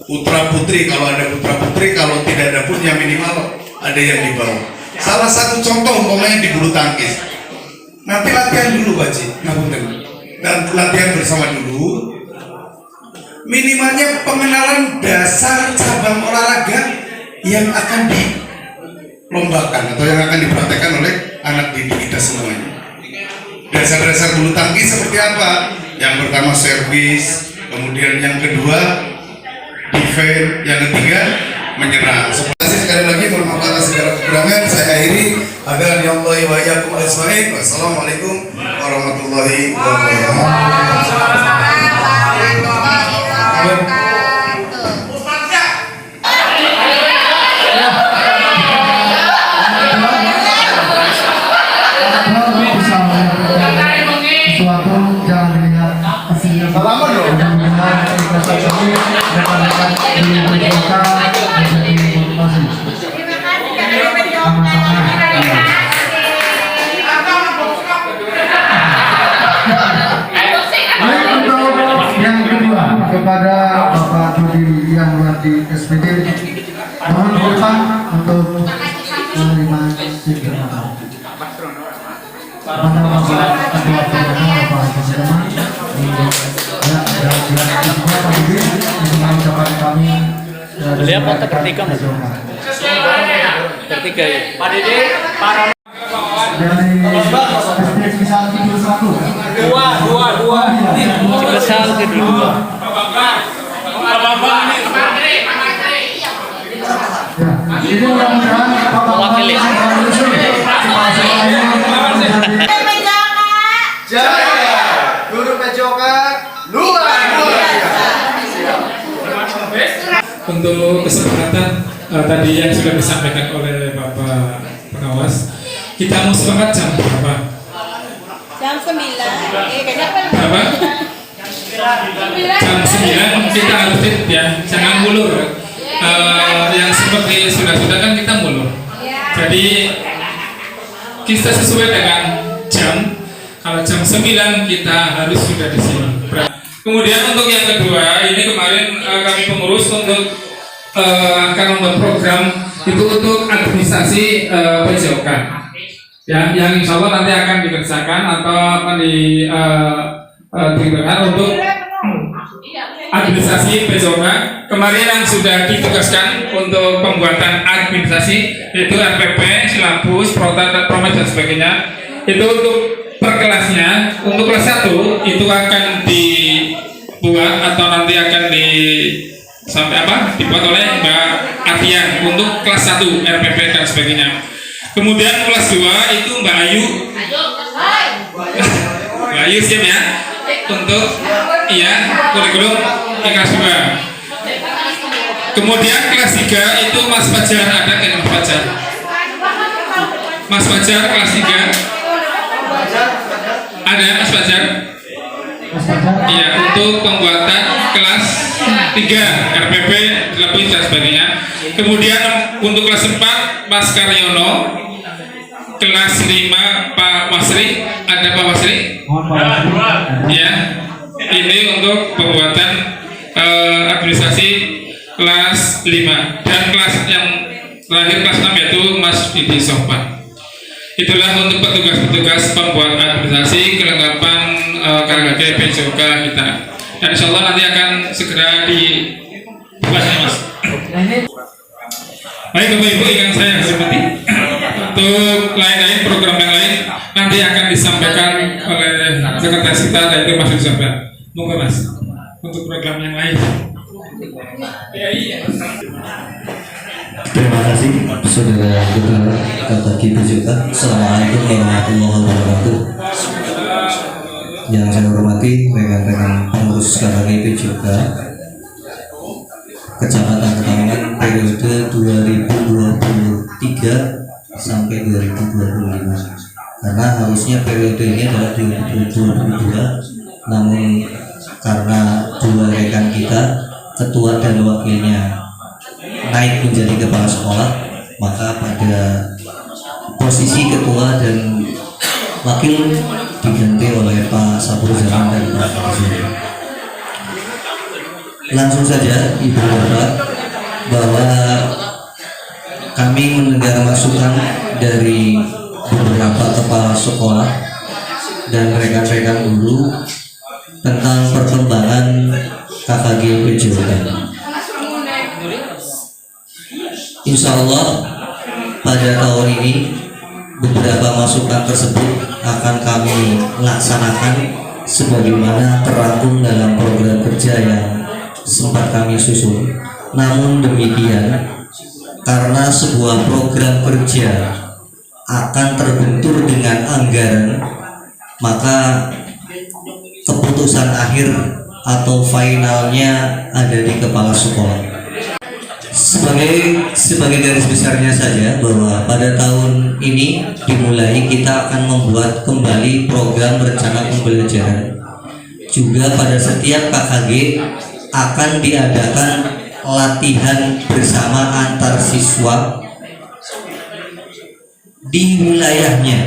S11: putra putri, kalau ada putra putri, kalau tidak ada pun ya minimal ada yang dibawa. Salah satu contoh umpamanya di bulu tangkis, nanti latihan dulu Pak Ci, dan latihan bersama dulu, minimalnya pengenalan dasar cabang olahraga yang akan dilombakan atau yang akan dipraktekkan oleh anak didik kita semuanya. Dasar-dasar bulu tangkis seperti apa? Yang pertama servis, kemudian yang kedua defense, yang ketiga menyerang. Terima kasih sekali lagi, mohon maaf atas segala kekurangan. Saya akhiri, agar ya Allah wa iyyakum ajmain. Wassalamualaikum warahmatullahi wabarakatuh.
S5: Sesuatu jangan dilihat hasilnya. Salaman dong. Yang kedua kepada Bapak Dodi yang luar di SPD, mohon depan untuk menerima sidang. Kepada Bapak Ketua Pimpinan Bapak Presiden,
S1: Beliau foto bertiga Mas. Bertiga ya. Pak Dede, para
S5: dari SD Kisal 71. Dua.
S1: Kisal kedua.
S5: Ini mudah-mudahan
S1: Mewakili.
S6: Jaya, Guru PJOK luar biasa.
S12: Untuk kesepakatan tadi yang sudah disampaikan oleh Bapak Pengawas, kita mau sepakat jam berapa?
S3: Jam 9. Kayaknya apa?
S12: Berapa? Jam 9 kita harus ya, jangan mulur. Yang seperti sudah kan kita mulur. Jadi kita sesuai dengan jam. Kalau jam 9 kita harus sudah di sini. Kemudian untuk yang kedua, ini kemarin kami pengurus untuk akan membuat program itu untuk administrasi PJOK. Ya, yang insya Allah nanti akan dikerjakan atau akan diberikan untuk administrasi PJOK. Kemarin yang sudah ditugaskan untuk pembuatan administrasi yaitu RPP, silabus, promet dan sebagainya. Itu untuk per kelasnya. Untuk kelas 1 itu akan dibuat atau nanti akan dibuat oleh Mbak Atian untuk kelas 1 RPP dan sebagainya. Kemudian kelas 2 itu Mbak Ayu. Mbak Ayu siap ya untuk kurikulum kelas 2. Kemudian kelas 3 itu Mas Fajar, ada kan Mas Fajar? Mas Fajar kelas 3. Ada Mas Fajar? Iya, untuk pembuatan kelas 3 RPP, lebih dan sebagainya. Kemudian untuk kelas 4 Mas Karyono, kelas 5 Pak Wasri, ada Pak Wasri? Ya, ini untuk pembuatan administrasi kelas 5 dan kelas yang terakhir kelas 6 yaitu Mas Didi Sopan. Itulah untuk petugas-petugas pembuat administrasi kelengkapan KKG PJOK kita. Dan insya Allah nanti akan segera dibuat ya Mas. Baik Bapak Ibu yang saya hormati, untuk lain-lain program yang lain nanti akan disampaikan oleh sekretaris kita yaitu Mas Yusufan. Monggo Mas untuk program yang lain.
S10: Terima kasih Saudara Ketua KKG PJOK. Assalamualaikum warahmatullahi wabarakatuh. Yang saya hormati rekan-rekan pengurus KKG PJOK Kecamatan Ketanggungan periode 2020
S5: sampai 2025, karena harusnya periode ini adalah 2022, namun karena dua rekan kita, ketua dan wakilnya, naik menjadi kepala sekolah, maka pada posisi ketua dan wakil diganti oleh Pak Sabrul Zaman dan Pak Azul. Langsung saja Ibu Bapak, bahwa kami mendengar masukan dari beberapa kepala sekolah dan rekan-rekan guru tentang perkembangan KKG PJOK. Insya Allah pada tahun ini beberapa masukan tersebut akan kami laksanakan sebagaimana terangkum dalam program kerja yang sempat kami susun. Namun demikian, karena sebuah program kerja akan terbentur dengan anggaran, maka keputusan akhir atau finalnya ada di kepala sekolah. Sebagai garis besarnya saja, bahwa pada tahun ini dimulai kita akan membuat kembali program rencana pembelajaran. Juga pada setiap KKG akan diadakan latihan bersama antar siswa di wilayahnya.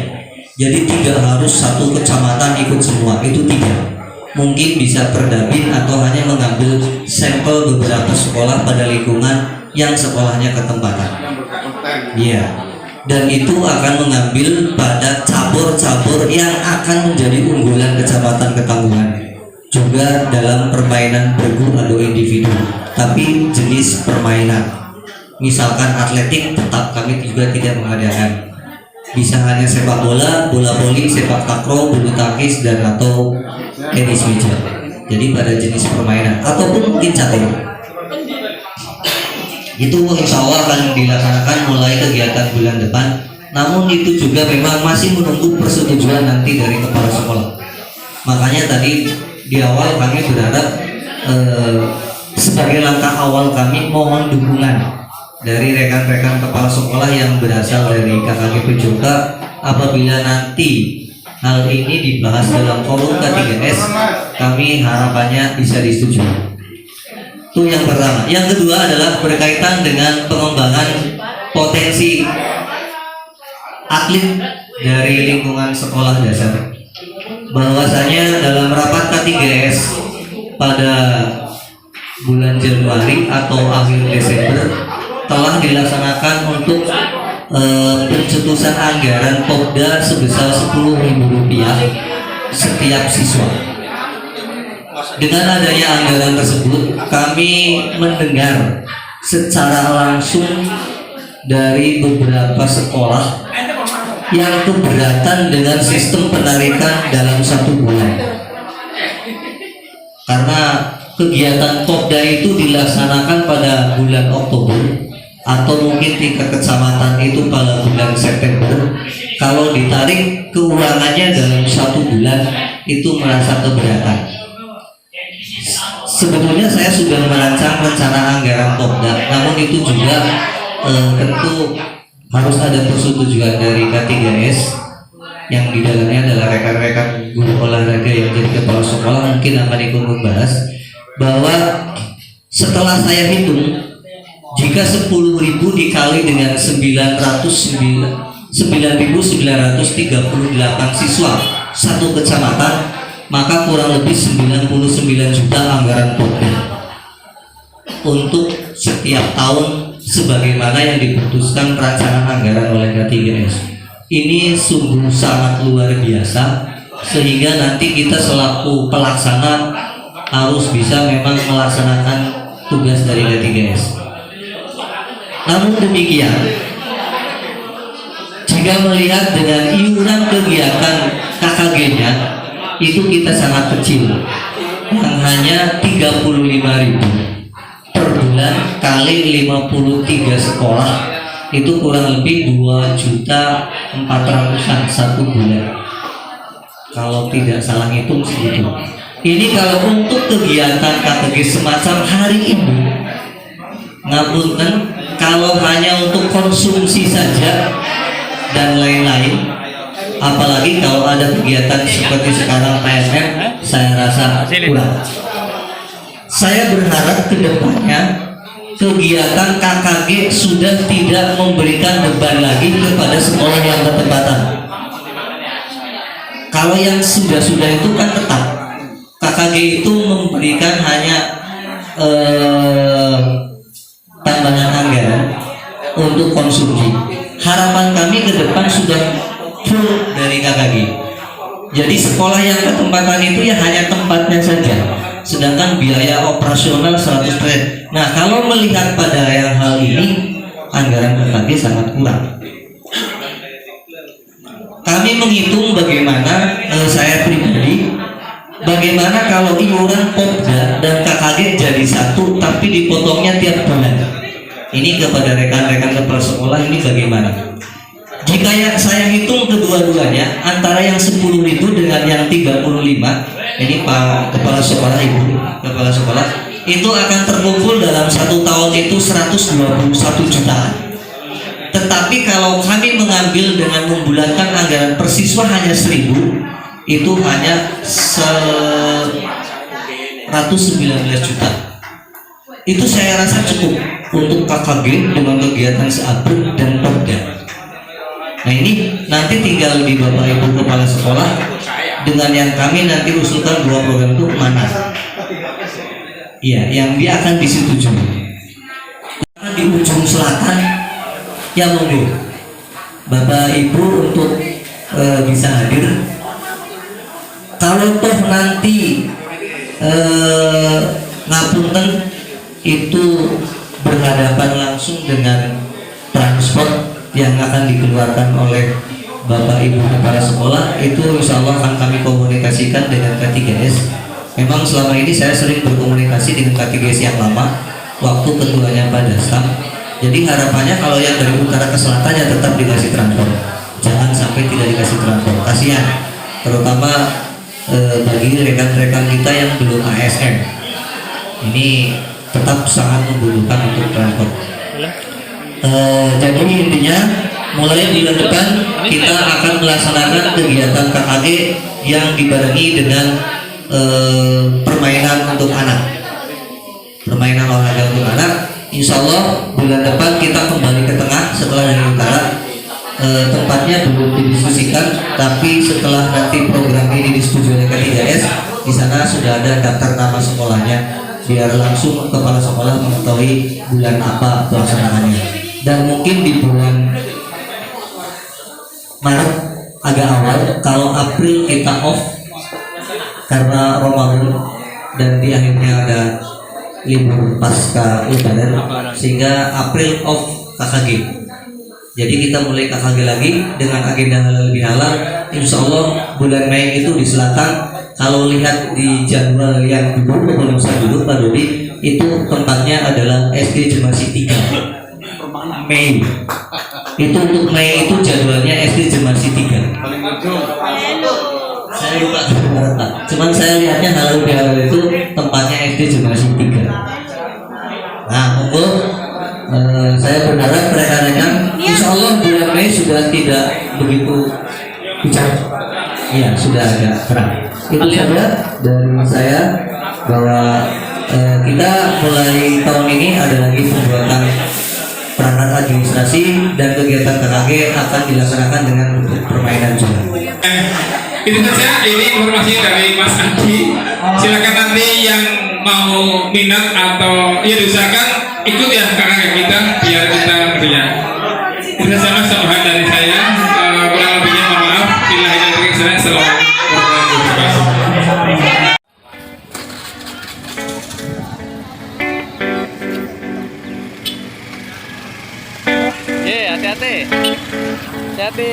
S5: Jadi tidak harus satu kecamatan ikut semua, itu tidak. Mungkin bisa berdapin atau hanya mengambil sampel beberapa sekolah pada lingkungan yang sekolahnya ketempatan. Iya. Dan itu akan mengambil pada cabur-cabur yang akan menjadi unggulan kecamatan Ketanggungan. Juga dalam permainan bergu atau individu, tapi jenis permainan. Misalkan atletik tetap kami juga tidak mengadakan. Bisa hanya sepak bola, bola voli, sepak takraw, bulu tangkis, dan atau tenis meja. Jadi pada jenis permainan ataupun mungkin catur. Itu insya Allah akan dilaksanakan mulai kegiatan bulan depan. Namun itu juga memang masih menunggu persetujuan nanti dari kepala sekolah. Makanya tadi di awal kami berharap sebagai langkah awal kami mohon dukungan dari rekan-rekan kepala sekolah yang berasal dari KKG PJOK apabila nanti hal ini dibahas dalam forum K3S, kami harapannya bisa disetujui. Itu yang pertama. Yang kedua adalah berkaitan dengan pengembangan potensi atlet dari lingkungan sekolah dasar. Bahwasanya dalam rapat K3S pada bulan Januari atau akhir Desember telah dilaksanakan untuk pencetusan anggaran Popda sebesar Rp10.000 setiap siswa. Dengan adanya anggaran tersebut, kami mendengar secara langsung dari beberapa sekolah yang keberatan dengan sistem penarikan dalam 1 bulan. Karena kegiatan Popda itu dilaksanakan pada bulan Oktober atau mungkin tingkat kecamatan itu pada bulan September. Kalau ditarik keuangannya dalam 1 bulan itu merasa keberatan. Sebetulnya saya sudah merancang rencana anggaran Popda, namun itu juga tentu harus ada persetujuan dari K3S yang di dalamnya adalah rekan-rekan guru olahraga yang jadi kepala sekolah mungkin akan ikut membahas bahwa setelah saya hitung, jika 10.000 dikali dengan 938 siswa satu kecamatan, maka kurang lebih 99 juta anggaran Popda untuk setiap tahun sebagaimana yang diputuskan perancangan anggaran oleh K3S. Ini sungguh sangat luar biasa, sehingga nanti kita selaku pelaksana harus bisa memang melaksanakan tugas dari K3S. Namun demikian, jika melihat dengan iuran kegiatan KKG-nya, itu kita sangat kecil, yang hanya 35.000 per bulan kali 53 sekolah, itu kurang lebih 2.400.000 satu bulan. Kalau tidak salah hitung segitu. Ini kalau untuk kegiatan KKG semacam hari ibu, ngapunten
S10: kalau hanya untuk konsumsi saja dan lain-lain, apalagi kalau ada kegiatan seperti sekarang PSM, saya rasa kurang. Saya berharap ke depannya kegiatan KKG sudah tidak memberikan beban lagi kepada sekolah yang bertempatan. Kalau yang sudah-sudah itu kan tetap KKG itu memberikan hanya tambahan anggaran untuk konsumsi. Harapan kami ke depan sudah full dari KKG. Jadi sekolah yang ketempatan itu ya hanya tempatnya saja, sedangkan biaya operasional 100%. Nah, kalau melihat pada yang hal ini, anggaran KKG sangat kurang. Kami menghitung bagaimana, saya pribadi, bagaimana kalau iuran Popda dan KKG jadi satu tapi dipotongnya tiap bulan. Ini kepada rekan-rekan kepala sekolah ini bagaimana? Jika yang saya hitung kedua-duanya antara yang 10 itu dengan yang 35, ini Pak Kepala Sekolah, Ibu Kepala Sekolah, itu akan terkumpul dalam 1 tahun itu 121 jutaan. Tetapi kalau kami mengambil dengan membulatkan anggaran per siswa hanya 1.000, itu hanya 119 juta. Itu saya rasa cukup untuk KKG dengan kegiatan seabrik dan Popda. Nah, ini nanti tinggal di Bapak Ibu Kepala Sekolah dengan yang kami nanti usulkan 2 program itu mana? Iya, yang dia akan disetujui. Di ujung selatan, ya monggo Bapak Ibu untuk bisa hadir. Kalau toh nanti ngapunten itu berhadapan langsung dengan transport yang akan dikeluarkan oleh Bapak Ibu Kepala Sekolah, itu insya Allah akan kami komunikasikan dengan K3S. Memang selama ini saya sering berkomunikasi dengan K3S yang lama, waktu ketuanya Pak Dastam. Jadi harapannya kalau yang dari utara ke selatan ya tetap dikasih transport, jangan sampai tidak dikasih transport. Kasihan, terutama bagi rekan-rekan kita yang belum ASN. Ini tetap sangat membutuhkan untuk transport. Jadi intinya mulai bulan depan kita akan melaksanakan kegiatan KKG yang dibarengi dengan permainan untuk anak, permainan olahraga untuk anak. Insya Allah bulan depan kita kembali ke tengah setelah dari utara. Tempatnya belum didiskusikan, tapi setelah nanti program ini disetujui oleh K3S, di sana sudah ada daftar nama sekolahnya, biar langsung kepala sekolah mengetahui bulan apa pelaksanaannya. Dan mungkin di bulan Maret agak awal, kalau April kita off karena Ramadan dan di akhirnya ada libur pasca Lebaran, sehingga April off KKG. Jadi kita mulai KKG lagi dengan agenda halal bihalal. Insya Allah bulan Mei itu di selatan. Kalau lihat di jadwal yang dulu belum saya dulu Pak Dodi, itu tempatnya adalah SD Jemasi 3 Mei. Itu untuk Mei itu jadwalnya SD Jemasi 3. Saya lupa Pak. Cuman saya lihatnya halal bihalal itu tempatnya SD Jemasi 3. Nah, monggo saya berharap rekan-rekan insya Allah bulan Mei sudah tidak begitu hujan. Iya, sudah agak terang. Itu saja dari saya, bahwa kita mulai tahun ini ada lagi pembuatan perangkat administrasi dan kegiatan KKG akan dilaksanakan dengan permainan juga.
S12: Itu saja, ini informasi dari Mas Adi. Silakan nanti yang mau minat atau ya diusahakan ikut ya KKG kita biar kita meriah. Itu saja Mas tambahan dari saya. Kurang lebihnya mohon maaf. Bila hanya dari saya selamat berterima kasih.
S1: Hati-hati. Hati-hati.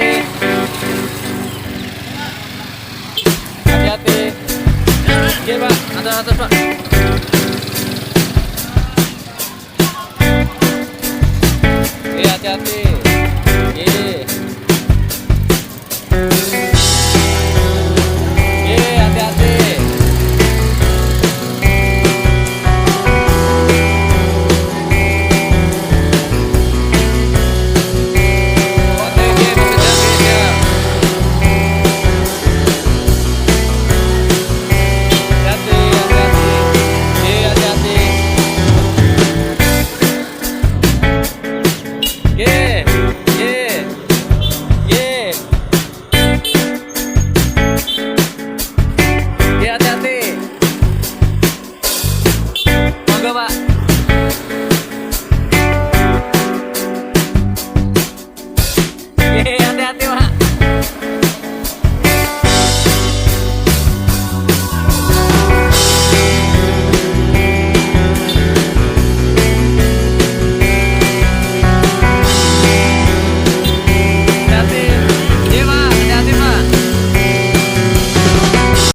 S1: Hati-hati. Oke, Pak. Atas, Pak. Iya, hati-hati.